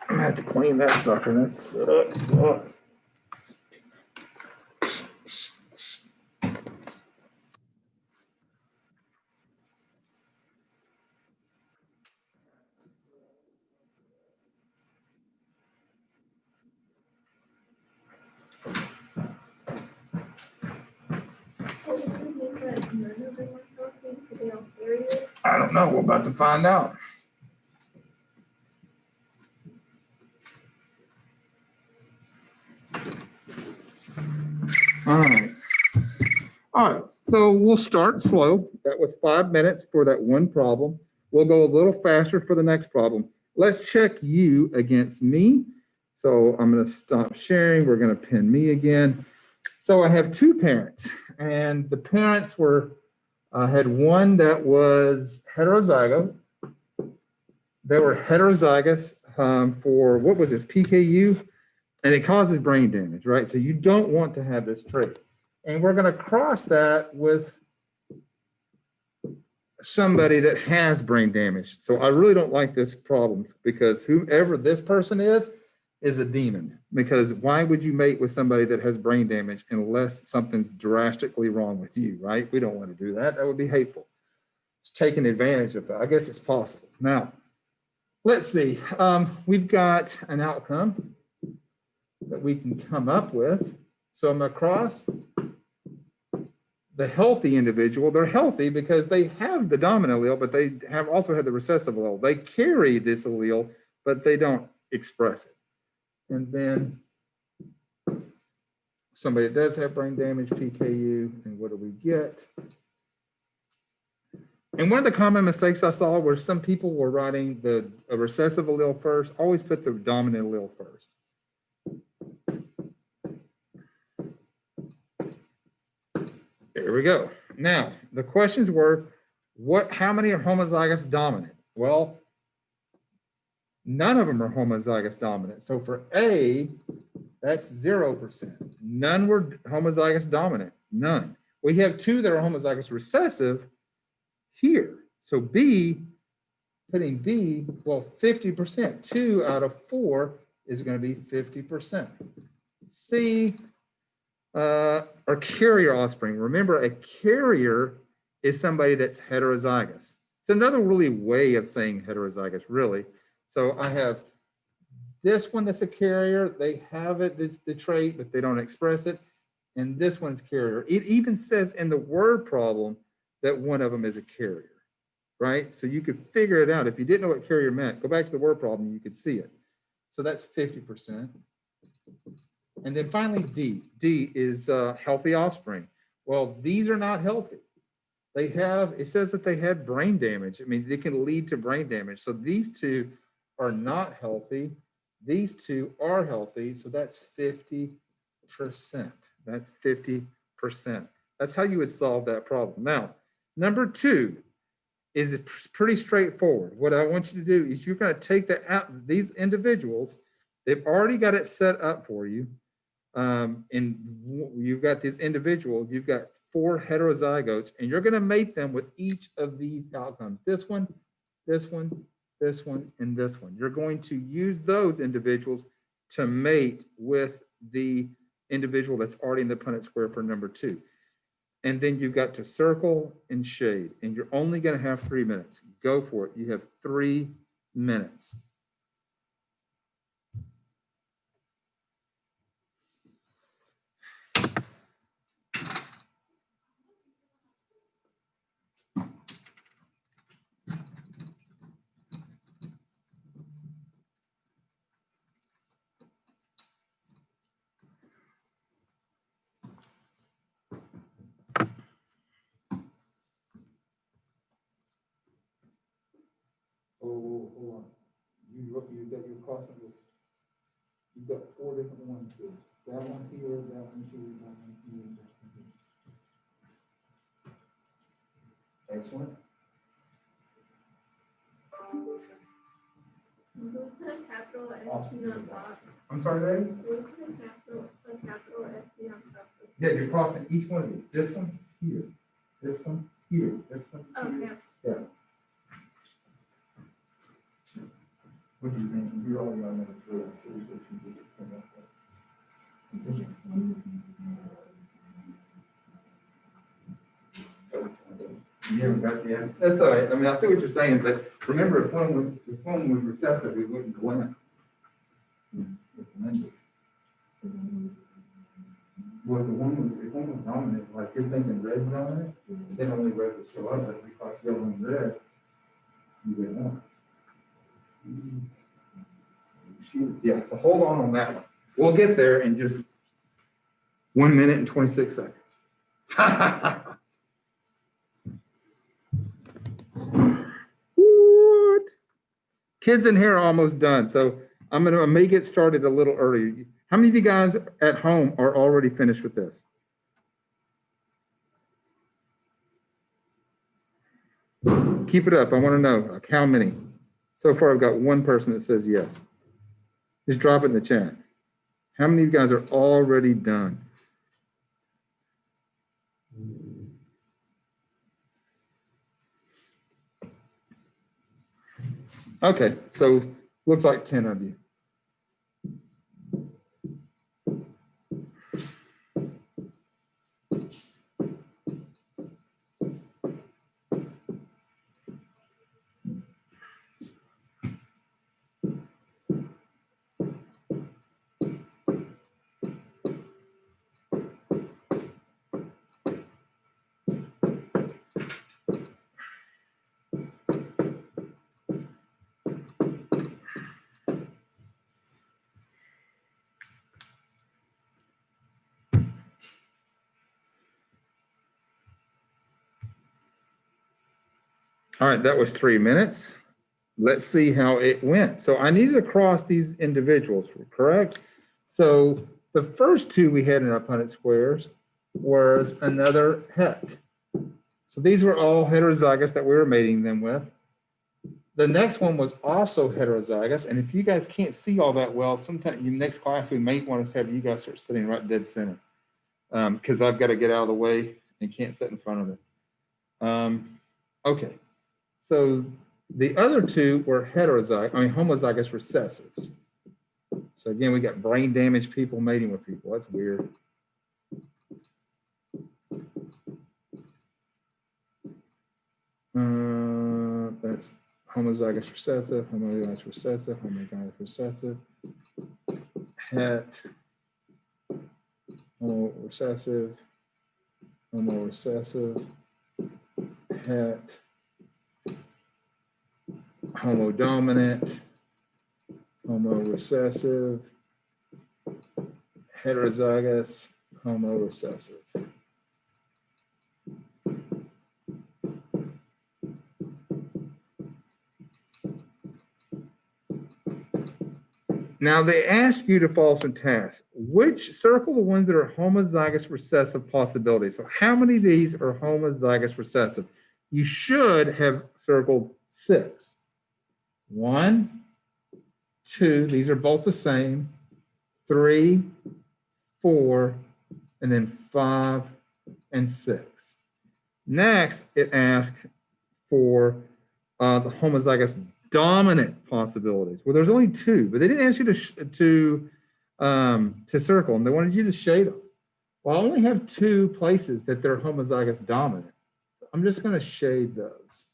S1: I'm gonna have to clean that sucker. That sucks. I don't know. We're about to find out. All right. All right. So we'll start slow. That was 5 minutes for that one problem. We'll go a little faster for the next problem. Let's check you against me. So I'm going to stop sharing. We're going to pin me again. So I have two parents, and the parents were had one that was heterozygous. They were heterozygous for, what was this, PKU, and it causes brain damage, right? So you don't want to have this trait. And we're going to cross that with somebody that has brain damage. So I really don't like this problem, because whoever this person is a demon. Because why would you mate with somebody that has brain damage unless something's drastically wrong with you, right? We don't want to do that. That would be hateful. It's taking advantage of that. I guess it's possible. Now, let's see. We've got an outcome that we can come up with. So I'm going to cross the healthy individual. They're healthy because they have the dominant allele, but they have also have the recessive allele. They carry this allele, but they don't express it. And then somebody that does have brain damage, PKU, and what do we get? And one of the common mistakes I saw were some people were writing a recessive allele first. Always put the dominant allele first. There we go. Now, the questions were, how many are homozygous dominant? Well, none of them are homozygous dominant. So for A, that's 0%. None were homozygous dominant, none. We have two that are homozygous recessive here. So B, putting B, well, 50%, 2 out of 4 is going to be 50%. C, are carrier offspring. Remember, a carrier is somebody that's heterozygous. It's another really way of saying heterozygous, really. So I have this one that's a carrier. They have it, it's the trait, but they don't express it. And this one's carrier. It even says in the word problem that one of them is a carrier, right? So you could figure it out. If you didn't know what carrier meant, go back to the word problem, you could see it. So that's 50%. And then finally, D. D is healthy offspring. Well, these are not healthy. They have, it says that they had brain damage. I mean, it can lead to brain damage. So these two are not healthy. These two are healthy. So that's 50%. That's 50%. That's how you would solve that problem. Now, number 2 is pretty straightforward. What I want you to do is you're going to take these individuals, they've already got it set up for you. And you've got this individual, you've got 4 heterozygotes, and you're going to mate them with each of these outcomes. This one, this one, this one, and this one. You're going to use those individuals to mate with the individual that's already in the Punnett square for number 2. And then you've got to circle and shade, and you're only going to have 3 minutes. Go for it. You have 3 minutes. Oh, hold on. You got your crossing. You've got 4 different ones here. That one here, that one here, that one here, that one here. Excellent.
S6: We'll put a capital
S1: Awesome.
S6: on top.
S1: I'm sorry, Ray?
S6: We'll put a capital ST on top.
S1: Yeah, you're crossing each one of these. This one here, this one here, this one here.
S6: Okay.
S1: Yeah. What do you think? You're all around number 3. I'm sure you did it from that way. You haven't got the end. That's all right. I mean, I see what you're saying, but remember, if one was recessive, we wouldn't go in. Well, if one was dominant, like you're thinking red dominant, then only red would show up, but if we cross yellow and red, you would not. Yeah, so hold on that one. We'll get there in just 1 minute and 26 seconds. What? Kids in here are almost done, so I may get started a little earlier. How many of you guys at home are already finished with this? Keep it up. I want to know, like, how many? So far, I've got one person that says yes. Just drop it in the chat. How many of you guys are already done? Okay, so looks like 10 of you. All right, that was 3 minutes. Let's see how it went. So I needed to cross these individuals, correct? So the first 2 we had in our Punnett squares was another het. So these were all heterozygous that we were mating them with. The next one was also heterozygous. And if you guys can't see all that well, sometime in next class, we may want to have you guys start sitting right dead center. Because I've got to get out of the way and can't sit in front of it. Okay. So the other 2 were homozygous recessives. So again, we got brain damaged people mating with people. That's weird. That's homozygous recessive, homozygous recessive, homozygous recessive, het, homo recessive, het, homo dominant, homo recessive, heterozygous, homo recessive. Now they ask you to follow some tasks. Circle the ones that are homozygous recessive possibilities. So how many of these are homozygous recessive? You should have circled 6. 1, 2, these are both the same. 3, 4, and then 5, and 6. Next, it asks for the homozygous dominant possibilities. Well, there's only 2, but they didn't ask you to circle them. They wanted you to shade them. Well, I only have 2 places that they're homozygous dominant. I'm just going to shade those.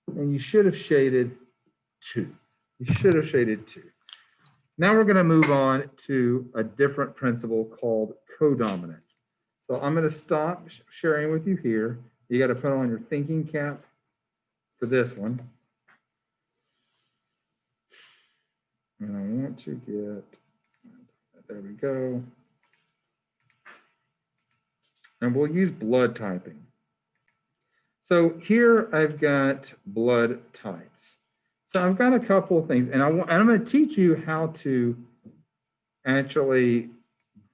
S1: And you should have shaded 2. You should have shaded 2. Now we're going to move on to a different principle called codominance. So I'm going to stop sharing with you here. You got to put on your thinking cap for this one. And I want to get, there we go. And we'll use blood typing. So here I've got blood types. So I've got a couple of things, and I'm going to teach you how to actually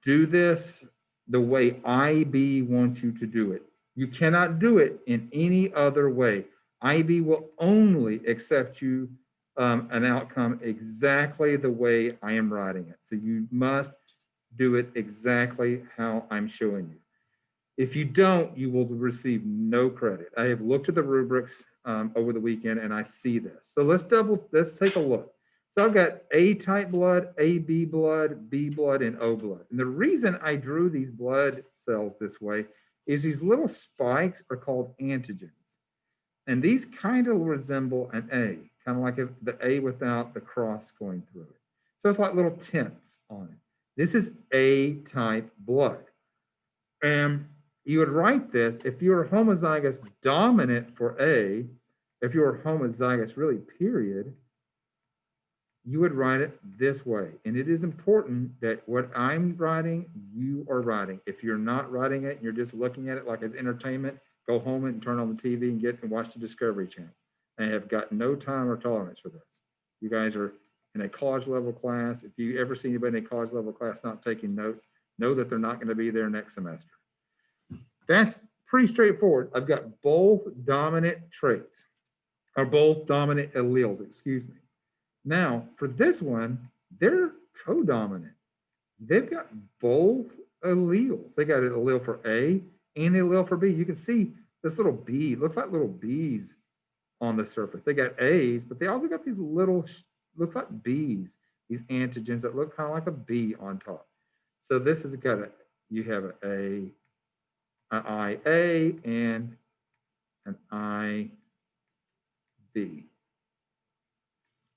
S1: do this the way IB wants you to do it. You cannot do it in any other way. IB will only accept you an outcome exactly the way I am writing it. So you must do it exactly how I'm showing you. If you don't, you will receive no credit. I have looked at the rubrics over the weekend and I see this. So let's take a look. So I've got A type blood, AB blood, B blood, and O blood. And the reason I drew these blood cells this way is these little spikes are called antigens. And these kind of resemble an A, kind of like the A without the cross going through it. So it's like little tints on it. This is A type blood. And you would write this if you were homozygous dominant for A, if you were homozygous really period, you would write it this way. And it is important that what I'm writing, you are writing. If you're not writing it and you're just looking at it like it's entertainment, go home and turn on the TV and watch the Discovery Channel. I have got no time or tolerance for this. You guys are in a college level class. If you ever see anybody in a college level class not taking notes, know that they're not going to be there next semester. That's pretty straightforward. I've got both dominant traits, or both dominant alleles, excuse me. Now, for this one, they're codominant. They've got both alleles. They got an allele for A and an allele for B. You can see this little B, looks like little B's on the surface. They got A's, but they also got these little, looks like B's, these antigens that look kind of like a B on top. So this has got you have an IA and an IB.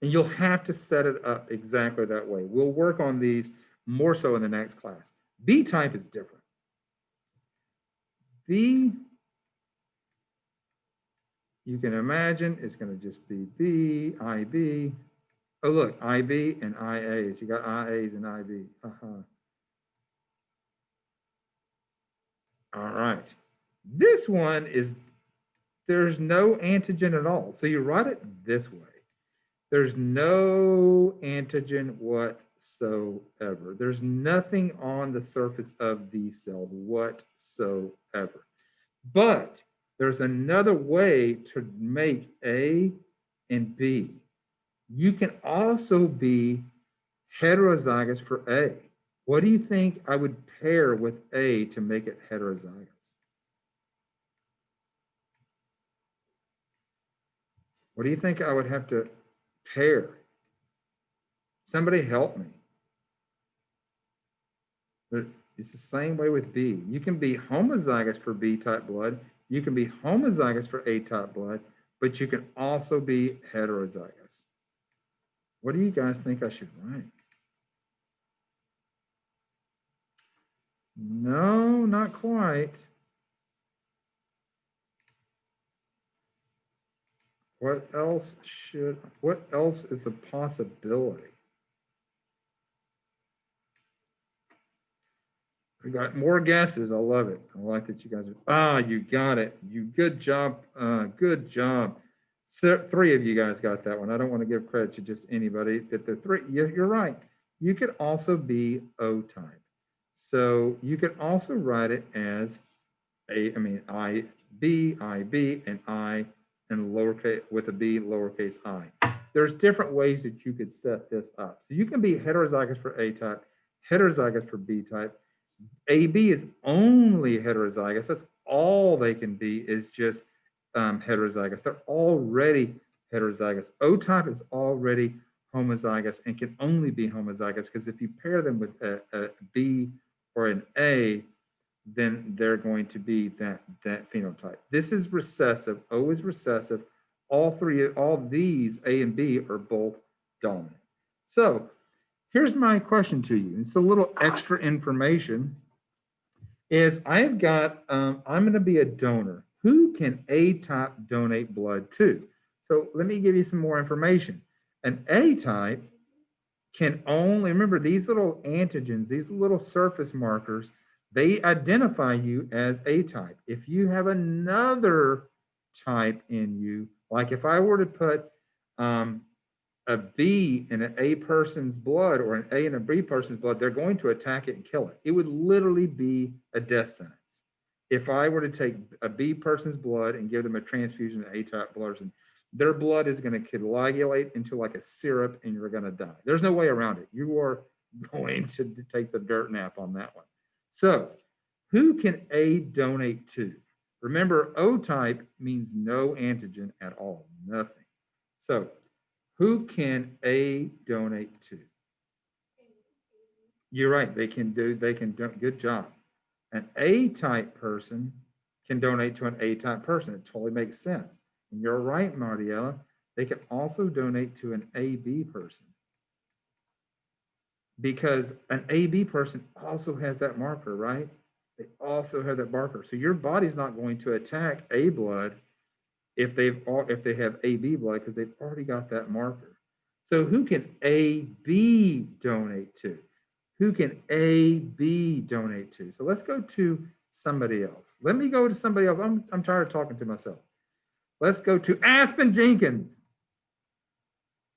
S1: And you'll have to set it up exactly that way. We'll work on these more so in the next class. B type is different. B, you can imagine it's going to just be B, IB. Oh, look, IB and IAs. You got IAs and IB. All right. This one is, there's no antigen at all. So you write it this way. There's no antigen whatsoever. There's nothing on the surface of these cells whatsoever. But there's another way to make A and B. You can also be heterozygous for A. What do you think I would pair with A to make it heterozygous? What do you think I would have to pair? Somebody help me. It's the same way with B. You can be homozygous for B type blood. You can be homozygous for A type blood, but you can also be heterozygous. What do you guys think I should write? No, not quite. What else is the possibility? We got more guesses. I love it. I like that you guys are, you got it. Good job. Good job. So, 3 of you guys got that one. I don't want to give credit to just anybody, but the 3, you're right. You could also be O type. So you could also write it as IB, and I, and lowercase with a B, lowercase I. There's different ways that you could set this up. So you can be heterozygous for A type, heterozygous for B type, AB is only heterozygous. That's all they can be is just heterozygous. They're already heterozygous. O type is already homozygous and can only be homozygous because if you pair them with a B or an A, then they're going to be that phenotype. This is recessive. O is recessive. All these, A and B, are both dominant. So here's my question to you. It's a little extra information. Is I've got, I'm going to be a donor. Who can A type donate blood to? So let me give you some more information. An A type can only, remember these little antigens, these little surface markers, they identify you as A type. If you have another type in you, like if I were to put a B in an A person's blood or an A in a B person's blood, they're going to attack it and kill it. It would literally be a death sentence. If I were to take a B person's blood and give them a transfusion of A type blood, their blood is going to coagulate into like a syrup and you're going to die. There's no way around it. You are going to take the dirt nap on that one. So who can A donate to? Remember, O type means no antigen at all, nothing. So who can A donate to? You're right, they can do, good job. An A type person can donate to an A type person. It totally makes sense. And you're right, Mariella. They can also donate to an AB person because an AB person also has that marker, right? They also have that marker. So your body's not going to attack A blood if they have AB blood because they've already got that marker. So who can AB donate to? Who can AB donate to? So let's go to somebody else. Let me go to somebody else. I'm tired of talking to myself. Let's go to Aspen Jenkins.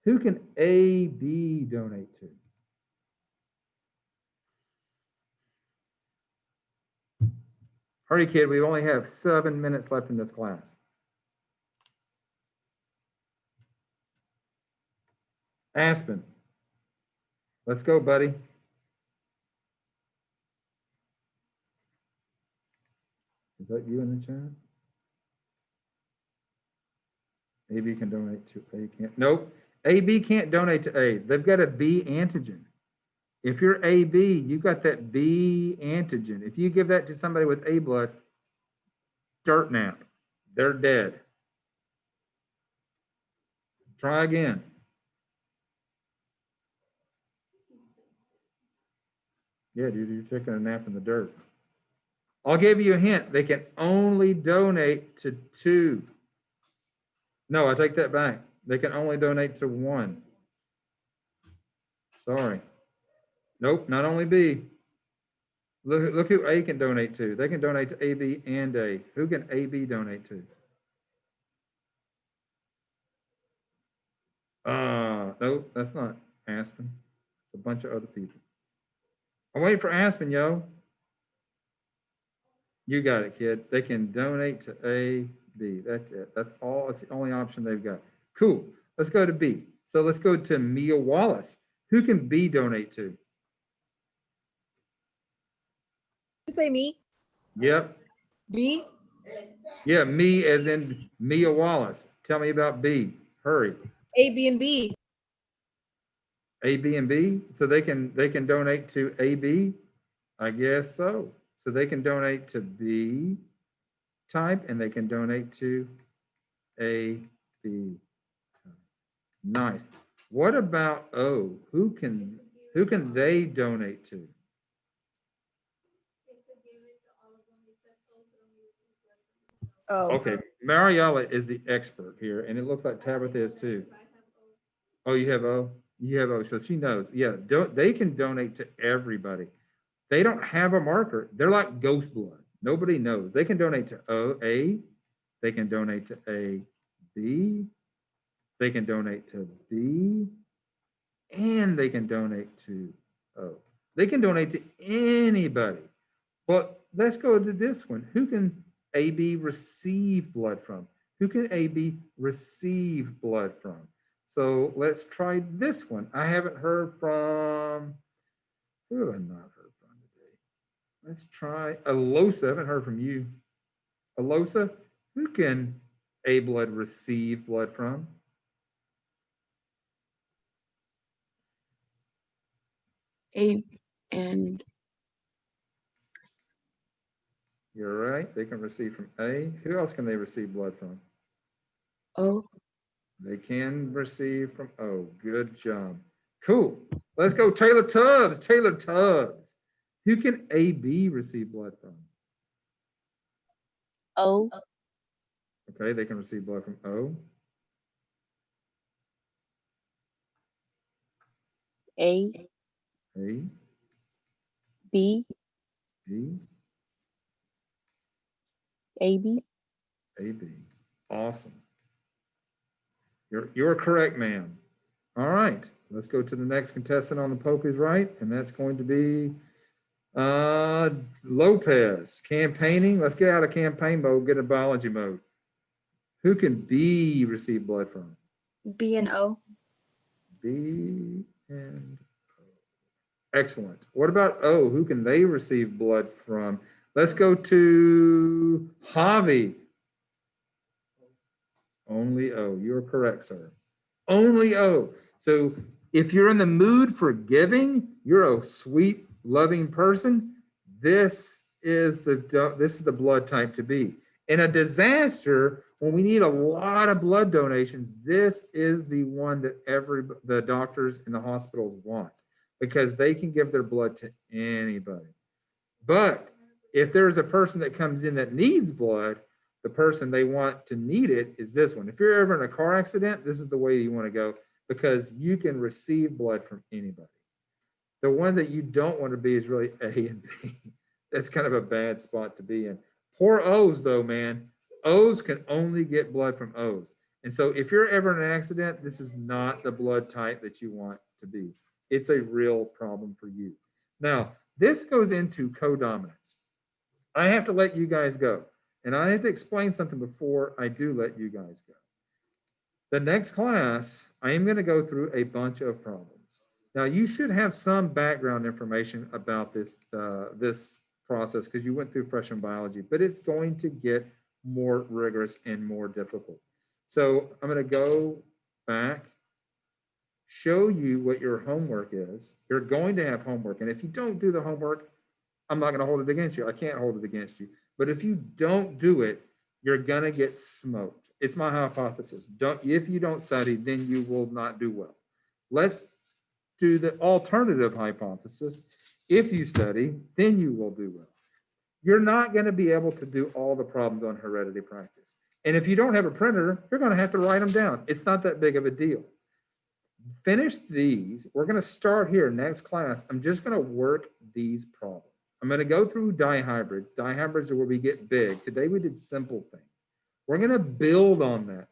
S1: Who can AB donate to? Hurry, kid, we only have 7 minutes left in this class. Aspen. Let's go, buddy. Is that you in the chat? AB can donate to A, can't. Nope. AB can't donate to A. They've got a B antigen. If you're AB, you've got that B antigen. If you give that to somebody with A blood, dirt nap. They're dead. Try again. Yeah, dude, you're taking a nap in the dirt. I'll give you a hint. They can only donate to 2. No, I take that back. They can only donate to 1. Sorry. Nope, not only B. Look who A can donate to. They can donate to AB and A. Who can AB donate to? Nope, that's not Aspen. It's a bunch of other people. I'm waiting for Aspen, yo. You got it, kid. They can donate to A, B. That's it. That's all. That's the only option they've got. Cool. Let's go to B. So let's go to Mia Wallace. Who can B donate to?
S12: You say me?
S1: Yep.
S12: B?
S1: Yeah, me as in Mia Wallace. Tell me about B. Hurry.
S12: A, B, and B.
S1: A, B, and B. So they can donate to AB? I guess so. So they can donate to B type and they can donate to A, B. Nice. What about O? Who can they donate to?
S12: Oh.
S1: Okay, Mariella is the expert here, and it looks like Tabitha is too. Oh, you have O? You have O, so she knows. Yeah, they can donate to everybody. They don't have a marker. They're like ghost blood. Nobody knows. They can donate to O, A. They can donate to A, B. They can donate to B. And they can donate to O. They can donate to anybody. But let's go to this one. Who can AB receive blood from? Who can AB receive blood from? So let's try this one. I haven't heard from, who have I not heard from today? Let's try Alosa. I haven't heard from you. Alosa, who can A blood receive blood from?
S11: A and
S1: You're right. They can receive from A. Who else can they receive blood from?
S11: O.
S1: They can receive from O. Good job. Cool. Let's go, Taylor Tubbs. Taylor Tubbs. Who can AB receive blood from?
S13: O.
S1: Okay, they can receive blood from O.
S13: A.
S1: A.
S13: B.
S1: B.
S13: AB.
S1: AB. Awesome. You're correct, ma'am. All right, let's go to the next contestant on the Pope is Right, and that's going to be Lopez. Campaigning. Let's get out of campaign mode, get in biology mode. Who can B receive blood from?
S4: B and O.
S1: B and O. Excellent. What about O? Who can they receive blood from? Let's go to Javi. Only O. You're correct, sir. Only O. So if you're in the mood for giving, you're a sweet, loving person. This is the blood type to be. In a disaster, when we need a lot of blood donations, this is the one that the doctors in the hospitals want, because they can give their blood to anybody. But if there's a person that comes in that needs blood, the person they want to need it is this one. If you're ever in a car accident, this is the way you want to go, because you can receive blood from anybody. The one that you don't want to be is really A and B. That's kind of a bad spot to be in. Poor O's though, man. O's can only get blood from O's. And so if you're ever in an accident, this is not the blood type that you want to be. It's a real problem for you. Now, this goes into codominance. I have to let you guys go. And I have to explain something before I do let you guys go. The next class, I am going to go through a bunch of problems. Now, you should have some background information about this, this process, because you went through freshman biology, but it's going to get more rigorous and more difficult. So I'm going to go back, show you what your homework is. You're going to have homework. And if you don't do the homework, I'm not going to hold it against you. I can't hold it against you. But if you don't do it, you're going to get smoked. It's my hypothesis. If you don't study, then you will not do well. Let's do the alternative hypothesis. If you study, then you will do well. You're not going to be able to do all the problems on heredity practice. And if you don't have a printer, you're going to have to write them down. It's not that big of a deal. Finish these. We're going to start here next class. I'm just going to work these problems. I'm going to go through dihybrids. Dihybrids are where we get big. Today we did simple things. We're going to build on that.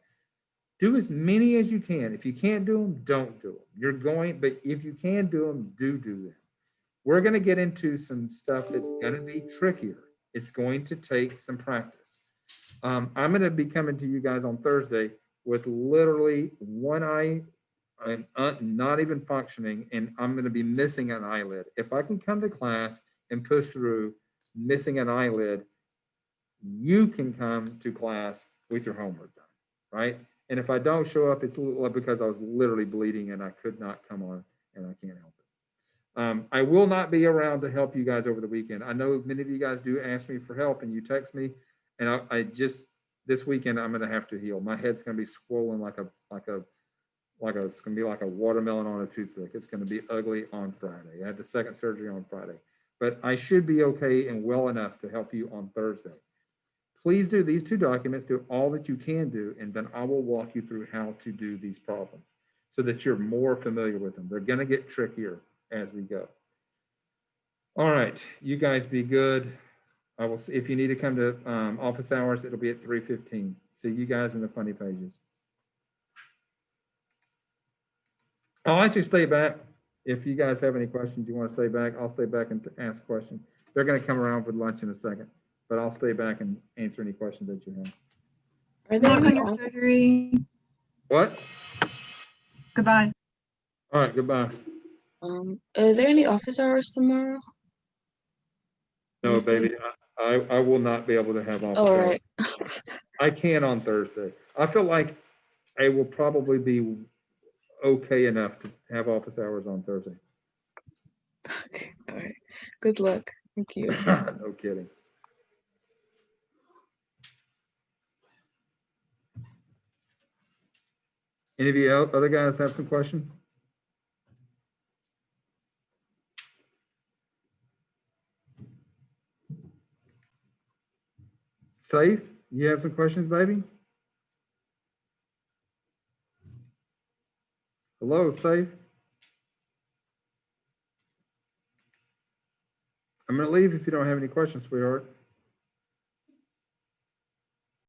S1: Do as many as you can. If you can't do them, don't do them. But if you can do them, do them. We're going to get into some stuff that's going to be trickier. It's going to take some practice. I'm going to be coming to you guys on Thursday with literally one eye not even functioning, and I'm going to be missing an eyelid. If I can come to class and push through missing an eyelid, you can come to class with your homework done, right? And if I don't show up, it's because I was literally bleeding and I could not come on, and I can't help it. I will not be around to help you guys over the weekend. I know many of you guys do ask me for help and you text me, and I just, this weekend, I'm going to have to heal. My head's going to be swollen it's going to be like a watermelon on a toothpick. It's going to be ugly on Friday. I had the second surgery on Friday, but I should be okay and well enough to help you on Thursday. Please do these two documents, do all that you can do, and then I will walk you through how to do these problems so that you're more familiar with them. They're going to get trickier as we go. All right, you guys be good. I will see if you need to come to office hours, it'll be at 3:15. See you guys in the funny pages. I'll let you stay back. If you guys have any questions, you want to stay back, I'll stay back and ask questions. They're going to come around for lunch in a second, but I'll stay back and answer any questions that you have.
S11: Are there
S14: Good luck on your
S11: any
S14: surgery.
S1: What?
S14: Goodbye.
S1: All right, goodbye.
S11: are there any office hours tomorrow?
S1: No,
S11: Wednesday?
S1: baby, I will not be able to have office
S11: All
S1: hours.
S11: right.
S1: I can on Thursday. I feel like I will probably be okay enough to have office hours on Thursday.
S11: Okay. All right. Good luck. Thank you.
S1: No kidding. Any of you other guys have some questions? Safe, you have some questions, baby? Hello, Safe? I'm gonna leave if you don't have any questions, sweetheart.